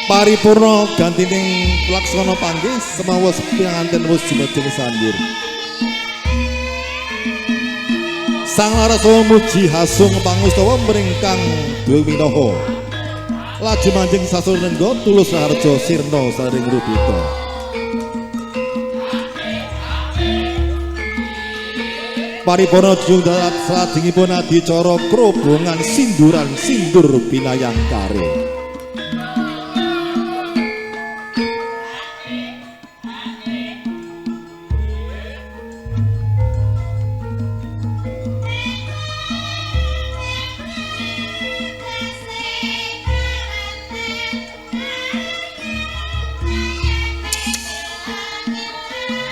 Paripurna gantining laksana panggih semawa pinanganten wis jumajeng sandir. Sang Larasa muji hasung pangustawa mringkang duwe winaha. Laju manjing sasunengga tulus harjo sirna saring rubita. Paripurna jung dalat salajengipun adicara krobongan sinduran sindur pinayangkare.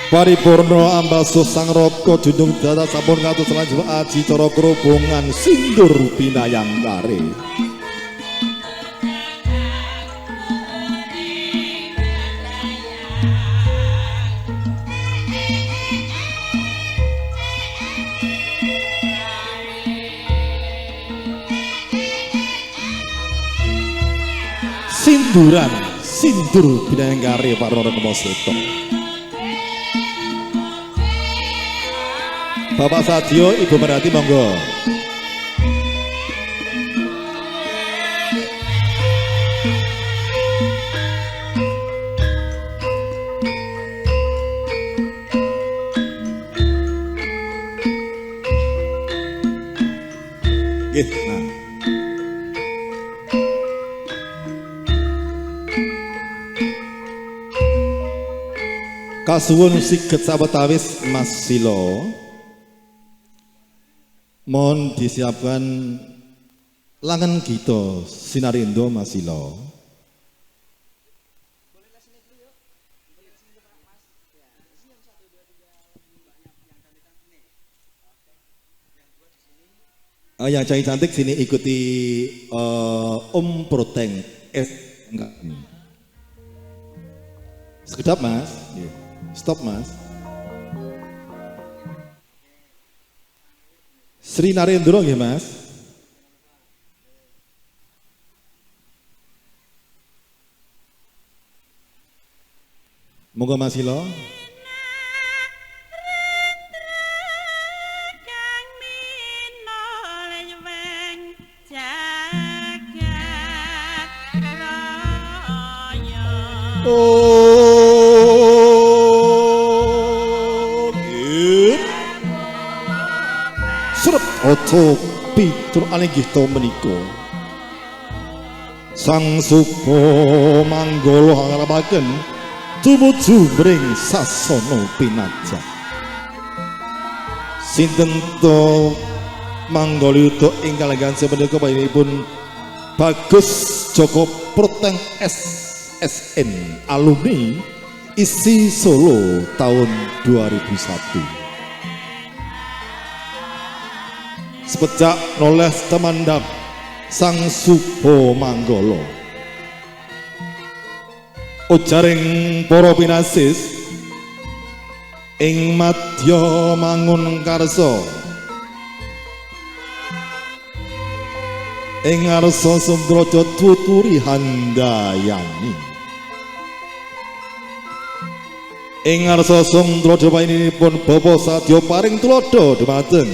Paripurna ambasuh sang raka junjung dadas sampun kados lanjut aji cara krobongan sindur pinayangkare. Sinduran sindur pinayangkare Pak Roro Kemoseto. Bapak Sadio, Ibu Merati, monggo. Nggih, nah. Kasuwun siget sawetawis Mas Silo. Mohon disiapkan langan kita Sinarindo Masilo. Yang cantik sini ikuti Om Proteng enggak. Sekedap Mas. Stop Mas. Sri Narendra nggih Mas. Monggo Mas Hilo. Surep oto pitur alinggih to menika Sang Supo Manggala ngarapaken tumuju mring sasana pinajah. Sinten to Manggala Yuda ingkang ganjeng menika panjenenganipun Bagus Joko Proteng SN alumni ISI Solo tahun 2001. Sepejak noles temandap Sang Supo Manggala. Ujaring para pinasis ing madya mangun karsa ing ngarsa Semdraja tuturi handayani ing ngarsa Semdraja paninipun Bapa sadya paring tulodo dumateng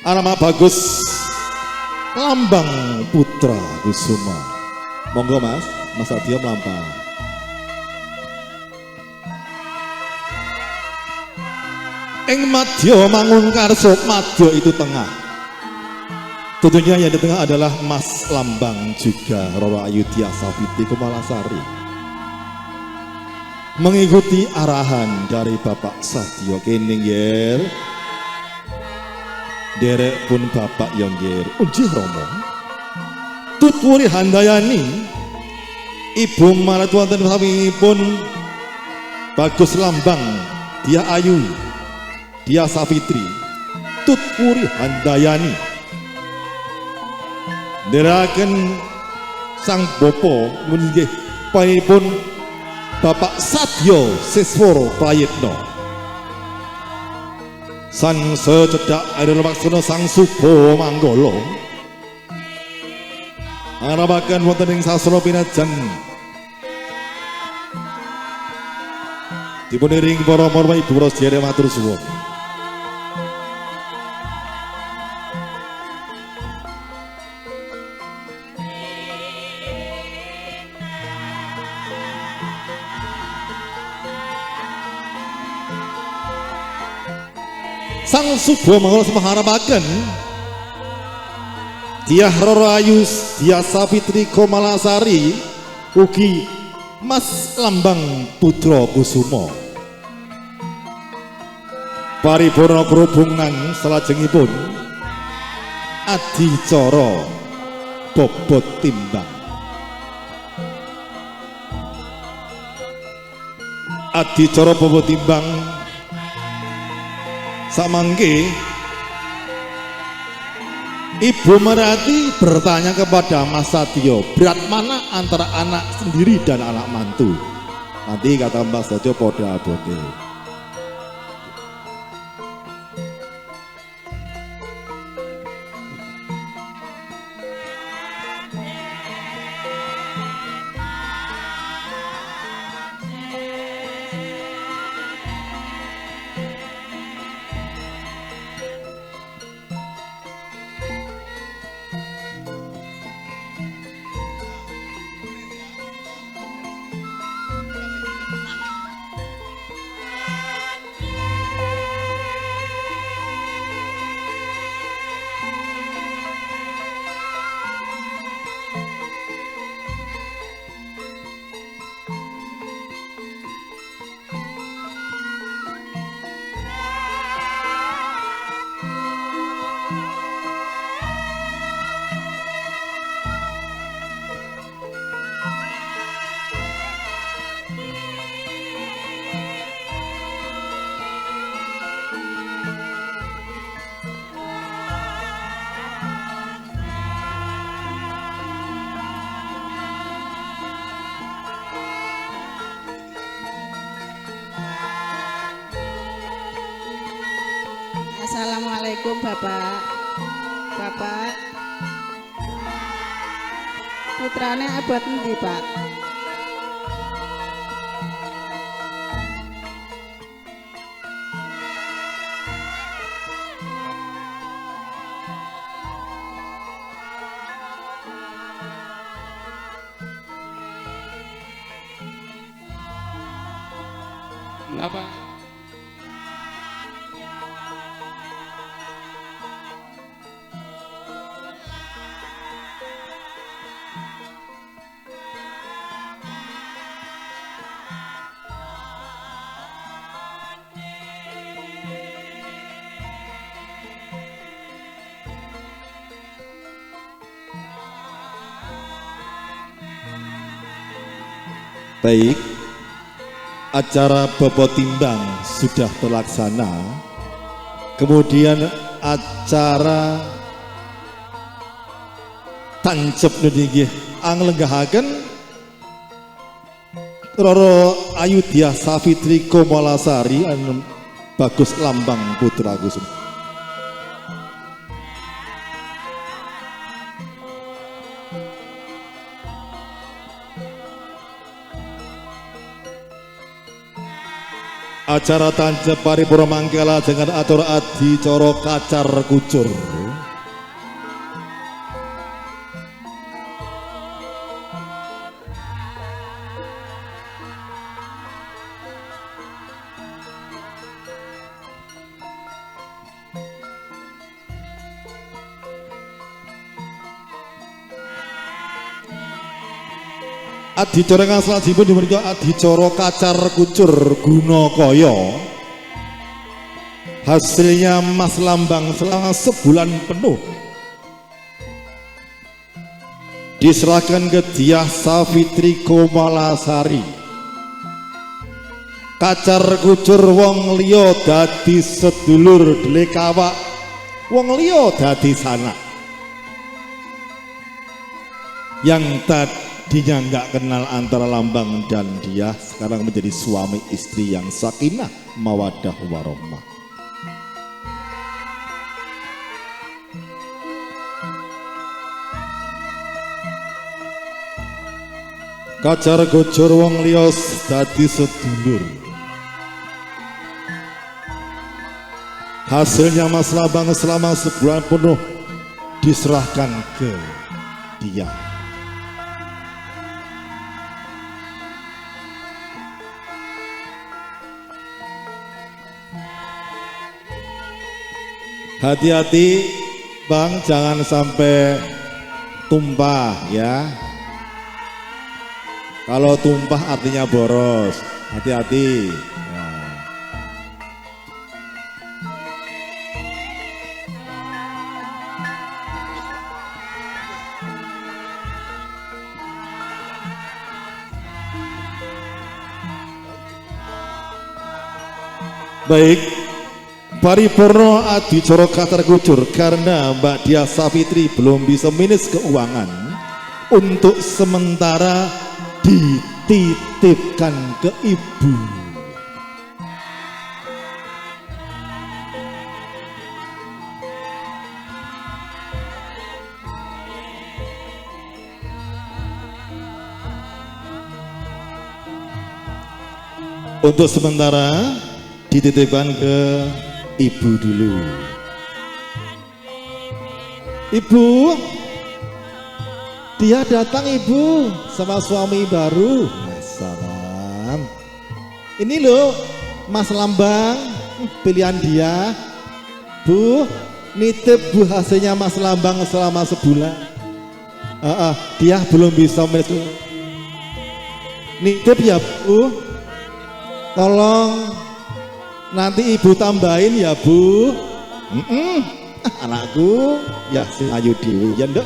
Anama Bagus lambang putra Kusuma. Monggo Mas Satya melampang. Ing madya mangun karsa, madya itu tengah. Tentunya yang di tengah adalah Mas Lambang juga Roro Ayu Tia Safitri Kumalasari. Mengikuti arahan dari Bapak Satya Kening yer. Derek pun Bapak Yonggir Unjih Romo tuturi handayani Ibu Marat wonten pun Bagus Lambang Dia Ayu Dia Safitri tuturi handayani deraken sang Bopo munggih panipun Bapak Satyo Sisworo Prayitno. Sang secedak adalah maksudna Sang Supo Manggala ngarapaken wonten ing sasana pinajang dipuniring para marma Ibu Rosjere matur suwun. Sang Supo Manggala mengharapkan Dia Roro Ayu Dia Safitri Komalasari ugi Mas Lambang Putra Kusuma paripurna kerubungan salajengipun adicara bobot timbang. Adicara bobot timbang samangke Ibu Marati bertanya kepada Mas Satyo, berat mana antara anak sendiri dan anak mantu? Nanti kata Mas Satyo poda abote. Assalamualaikum Bapak. Bapak putrane abot endi Pak? Kenapa? Baik, acara Bobo Timbang sudah terlaksana. Kemudian acara tancep niki anglenggahaken Roro Ayudhya Safitri Komalasari anu Bagus Lambang Putra Kusuma. Acara tancep paripurna mangkala dengan atur adicara kacar kucur. Adicara kang salajengipun dipunika adicara kacar kucur guna kaya. Hasilnya Mas Lambang selama sebulan penuh diserahkan ke Diah Safitri Komalasari. Kacar kucur wong liya dadi sedulur Dlekawak, wong liya dadi sanak. Yang tadinya nggak kenal antara Lambang dan Diah sekarang menjadi suami istri yang sakinah mawaddah warahmah. Kacar kucur wong liya dadi sedulur. Hasilnya Mas Lambang selama sebulan penuh diserahkan ke Diah. Hati-hati Bang, jangan sampai tumpah ya. Kalau tumpah artinya boros, hati-hati ya. Baik, paripurna adicara kacar kucur karena Mbak Diah Safitri belum bisa minus keuangan, untuk sementara dititipkan ke ibu. Untuk sementara dititipkan ke ibu dulu. Ibu, dia datang ibu sama suami baru. Salam. Ini loh Mas Lambang, pilihan dia. Bu, nitip bu hasilnya Mas Lambang selama sebulan. Dia belum bisa nitip ya bu. Tolong nanti ibu tambahin ya bu. Anakku ya ayo dewi ya ndak.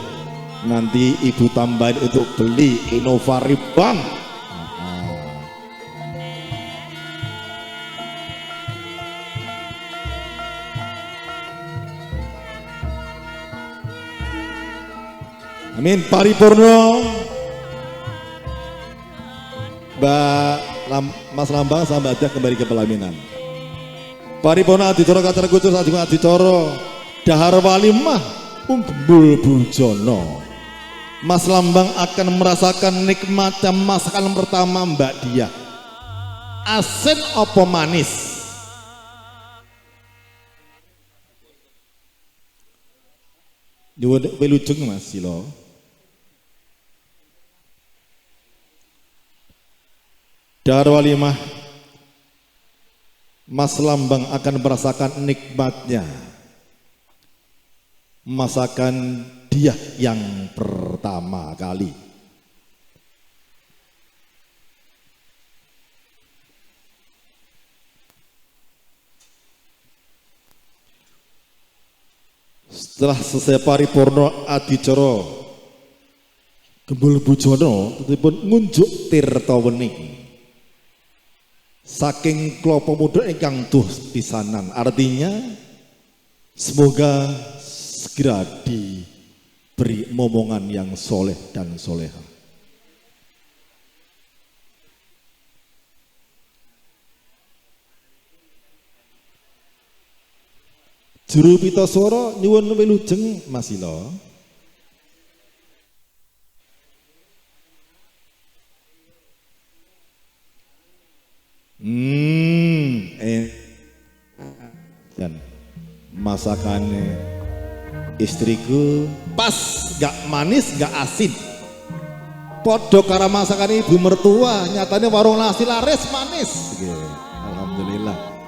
Nanti ibu tambahin untuk beli Innovaribang. Amin. Paripurna Mas Lambang sama Mbak Diah kembali ke pelaminan. Paripurna adicara kacar kucur sajeng adicara dahar walimah Gembul Bujono. Mas Lambang akan merasakan nikmatnya masakan pertama Mbak Diah. Asin apa manis? Nyuwun wilujeng Mas Silo. Dahar walimah Mas Lambang akan merasakan nikmatnya masakan Diah yang pertama kali. Setelah selesai paripurna adicara Gembul Bujono, pun ngunjuk tirta wening saking klapa muda ingkang tuh pisanan. Artinya semoga segera diberi momongan yang soleh dan soleha. Juru Pitaswara nyuwun wilujeng Mas Ilo. Dan masakannya istriku pas, gak manis, gak asin. Podo karo masakan ibu mertua, nyatanya warung nasi laris manis. Alhamdulillah.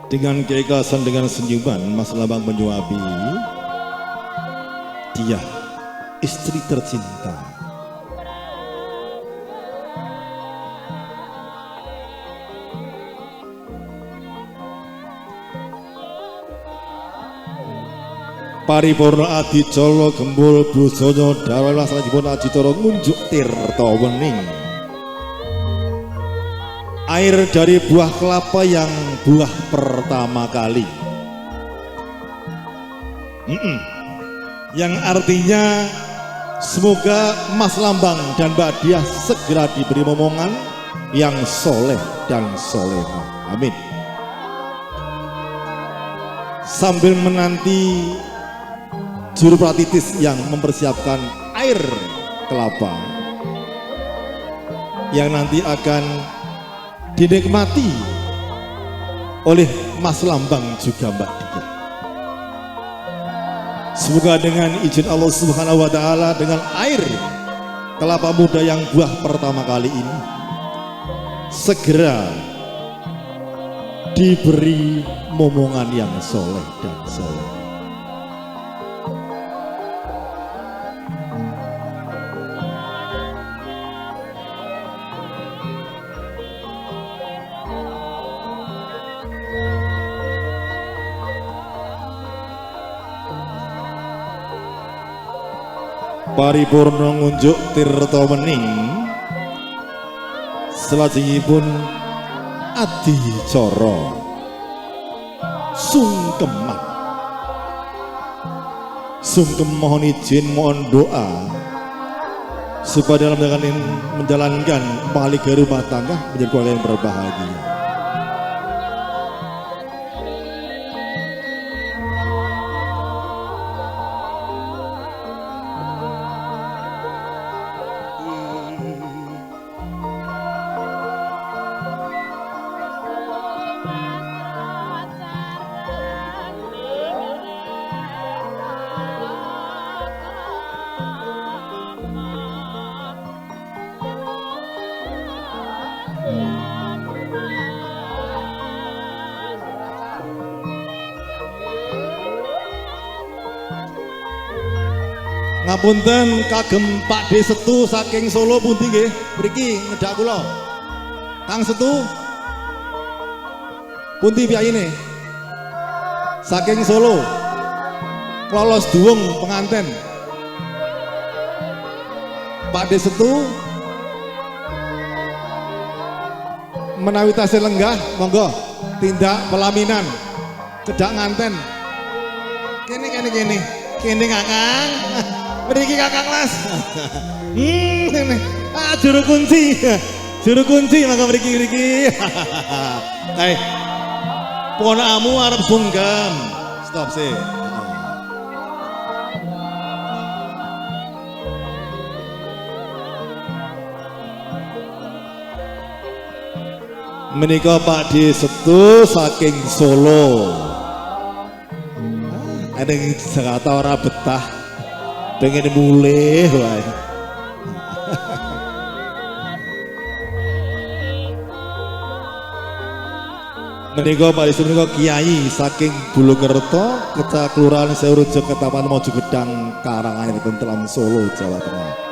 Dengan keikhlasan, dengan senyuman, Mas Lambang menyuapi Diah, istri tercinta. Paripurna adicara Gembul Bujono dawuh salajengipun adicara ngunjuk tirta wening. Air dari buah kelapa yang buah pertama kali. Yang artinya semoga Mas Lambang dan Mbak Diah segera diberi momongan yang soleh dan soleha. Amin. Sambil menanti juru pratitis yang mempersiapkan air kelapa yang nanti akan dinikmati oleh Mas Lambang juga Mbak Diah. Semoga dengan izin Allah Subhanahu wa Ta'ala, dengan air kelapa muda yang buah pertama kali ini segera diberi momongan yang soleh dan soleh. Paripurna ngunjuk tirta wening salajengipun adicara sungkeman. Sungkem mohon izin, mohon doa supaya dalam menjalankan mahligai rumah tangga menjadi keluarga yang berbahagia. Ngapunten kagem Pak D Setu saking Solo pundi nggih? Mriki ngedhak kula. Kang Setu pundi piyayine? Saking Solo. Klolos duwung penganten. Pak D Setu menawi tasih lenggah monggo tindak pelaminan cedhak nganten. Kene. Kene Kakang. Mriki Kakang Las. Juru kunci. Juru kunci maka mriki. Ponakmu arep sungkem. Stop sih. Menika Pak Di Setu saking Solo. Ada yang Jakarta ora betah, pengen mulai wae. Menika Pak Di Setu menika Kiai saking Bulukerto, Kelurahan Serurejo, Kecamatan Mojogedang, Karanganyar, Tentelan, Solo, Jawa Tengah.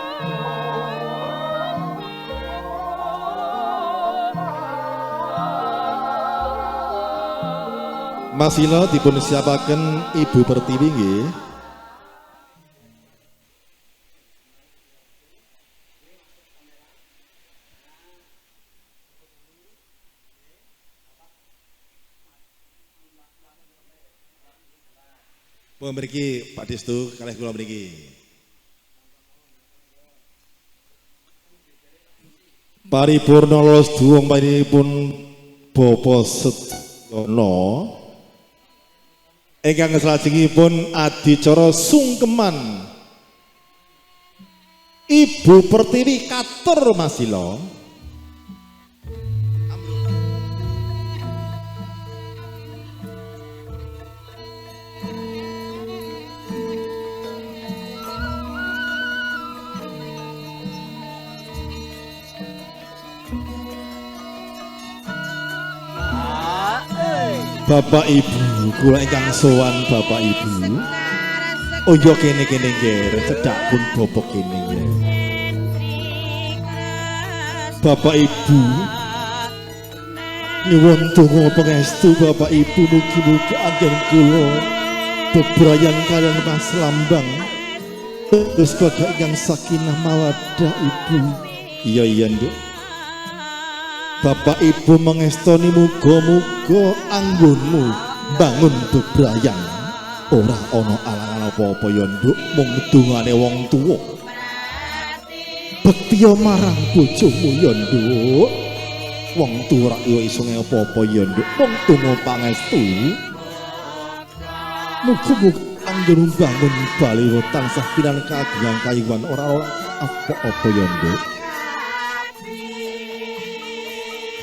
Mas Ilo dipun siapaken Ibu Pertiwi nggih. Pun mriki Pak Destu kalih kula mriki. Paripurna los duwung panjenenganipun Bapak Setyono ingkang salajengipun adicara sungkeman Ibu Pertiwi katur Mas Ilo. Bapak Ibu, kula ingkang sowan Bapak Ibu. Oh yo kene-kene nggih, cedhak pun bobok kene nggih. Bapak Ibu, nyuwun donga pangestu Bapak Ibu mugi-mugi anggen kula bebrayan kaliyan Mas Lambang. Terus bapak ingkang sakinah mawaddah Ibu. Iya Nduk. Bapak Ibu mengestoni muga-muga anggonmu bangun bebrayan ora ana alangan apa-apa ya Nduk, mung dungane wong tuwa. Bektiya marang bojomu ya Nduk. Wong tuwa ora iso apa-apa ya Nduk, mung donga pangestu. Muga-muga anggonmu bangun bali tansah pinan kagungan kayuwan ora apa-apa ya Nduk.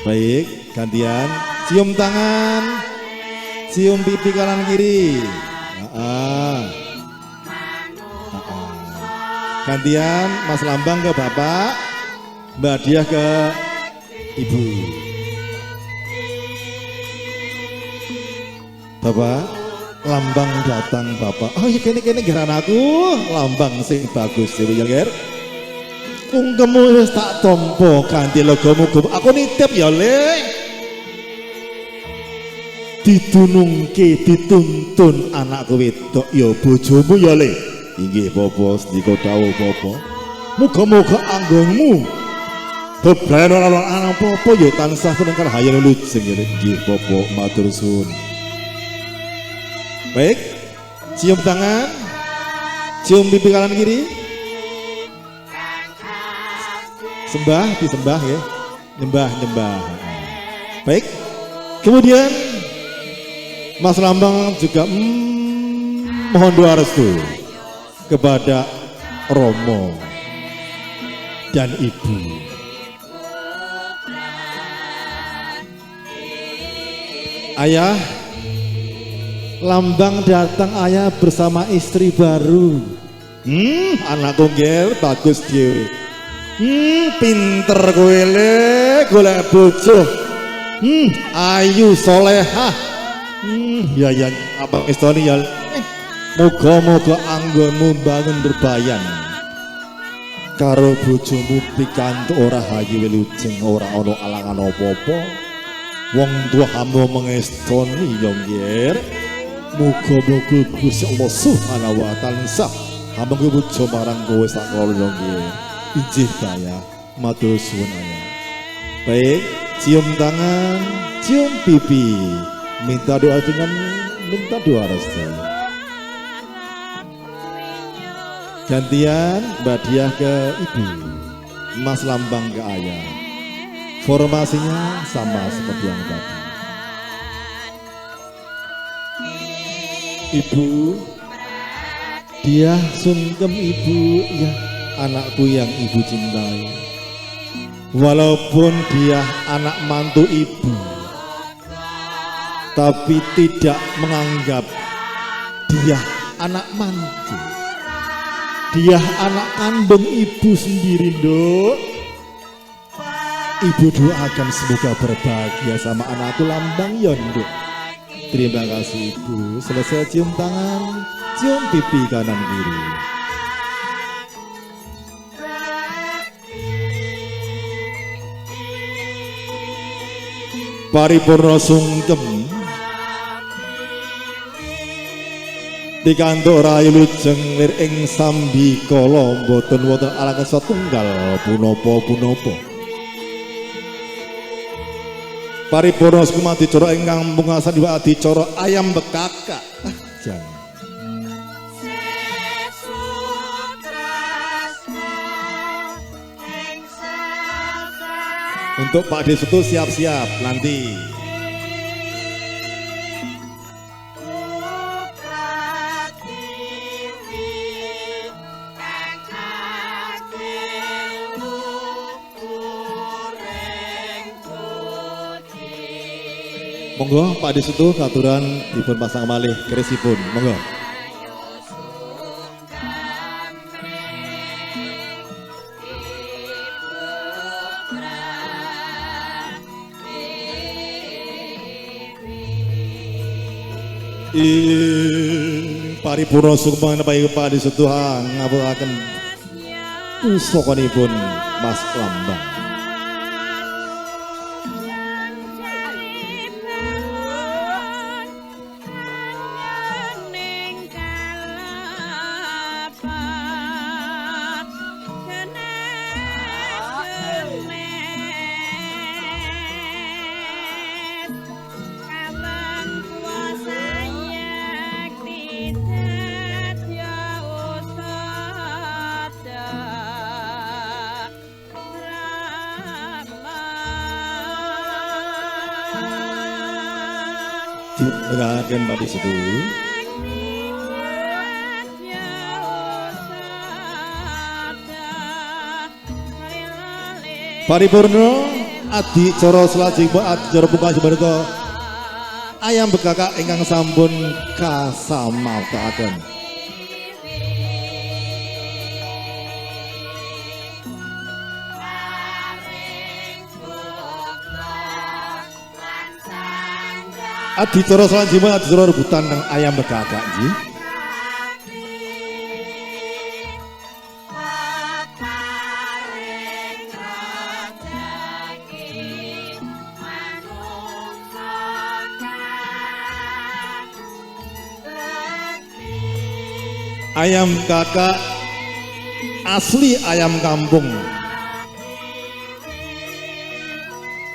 Baik, gantian cium tangan, cium pipi kanan kiri. Gantian Mas Lambang ke Bapak, Mbak Diah ke Ibu. Bapak, Lambang datang Bapak. Oh ya kene-kene geran aku, Lambang sing bagus dewe ya ger. Ungkemu wis tak tampa kanthi logomu aku nitip ya Le. Didunungke dituntun anakku wedok ya bojomu ya Le. Inggih Bapak sedika dawuh Bapak. Muga-muga anggonmu bebrayan ora ana apa-apa ya tansah penengkar hayang lujeng ya nggih Bapak matur suwun. Baik, cium tangan, cium pipi kanan kiri. Sembah, disembah ya, nyembah. Baik, kemudian Mas Lambang juga mohon doa restu kepada Romo dan Ibu. Ayah, Lambang datang ayah bersama istri baru. Anakku nggih bagus dhewe. Pinter kowe Le, golek bojo. Ayu solehah. Ya apa istoni ya. Moga-moga anggonmu bangun berbayan. Karo bojomu pikantuk ora hayu wilujeng, ora ana alangan apa-apa. Wong tua hamba mengestoni ya nggih. Muga-muga Gusti Allah Subhanahu wa taala sah hamba bojo marang kowe sak kala ya nggih. Injih kaya matur suwun ayah. Baik, cium tangan, cium pipi, minta doa dengan minta doa restu. Gantian Mbak Diah ke ibu, Mas Lambang ke ayah. Formasinya sama seperti yang tadi. Ibu, Diah sungkem ibu, ya anakku yang ibu cintai. Walaupun dia anak mantu ibu, tapi tidak menganggap dia anak mantu. Dia anak kandung ibu sendiri, Dok. Ibu doakan semoga berbahagia sama anakku Lambang Yondo. Terima kasih ibu. Selesai cium tangan, cium pipi kanan kiri. Paripurna sungkem dikantuk rayu lujeng lir ing sambikala boten wonten alangan satunggal punapa-punapa. Paripurna sukma dicara ingkang pungkasan dua dicara ayam bekakak. Jangan. Untuk Pak Desutu siap-siap nanti. Monggo Pak Desutu katuran dipun pasang malih kerisipun. Monggo. Paripurna sukma napa Pak Desutu ngapuraken pusakanipun Mas Lambang. Dengarkan Pak Desutu. Paripurna adicara selajengipun adicara pungkasan menika ayam bekakak ingkang sampun kasamartakaken. Adicara selanjutnya adicara rebutan dengan ayam bekakak ji. Ayam kakak asli ayam kampung.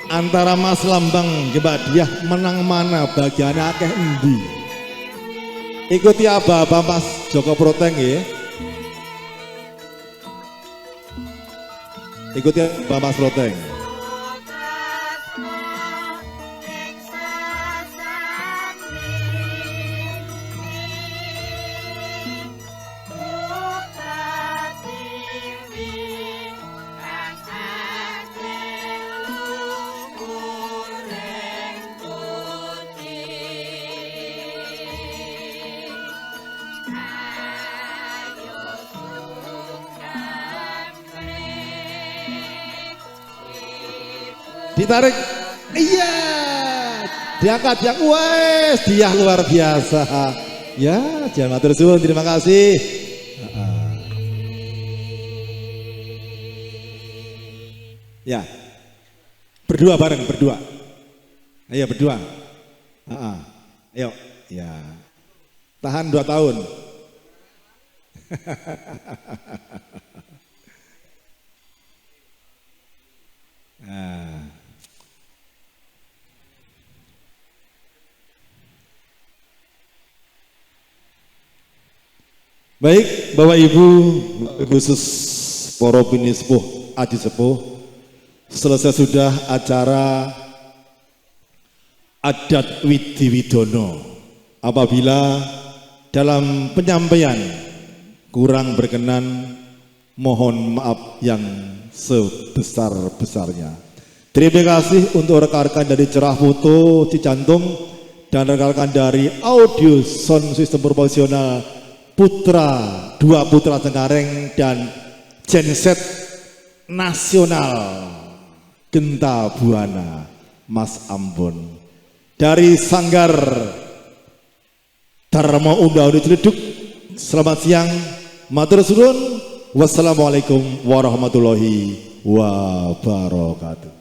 Antara Mas Lambang Mbak Diah menang mana bagiannya akeh endi. Ikuti aba-aba Mas Joko Proteng ya. Ikuti aba Mas Proteng. Ditarik, iya, diangkat yang wes, dia luar biasa. Ya, jangan matur suwun, terima kasih. Ya, berdua bareng, berdua. Ayo berdua. Ayo, ya, tahan 2 tahun. Nah. Baik, Bapak Ibu, khusus para pinisepuh Aji Sepuh, selesai sudah acara adat Widiwidono. Apabila dalam penyampaian kurang berkenan, mohon maaf yang sebesar-besarnya. Terima kasih untuk rekan-rekan dari Cerah Foto Cijantung dan rekan-rekan dari Audio Sound System Profesional Putra, dua Putra Cengkareng dan Genset Nasional Genta Buana Mas Ambon. Dari Sanggar Dharma Unda-Unda Ciledug, selamat siang, matur suwun, wassalamualaikum warahmatullahi wabarakatuh.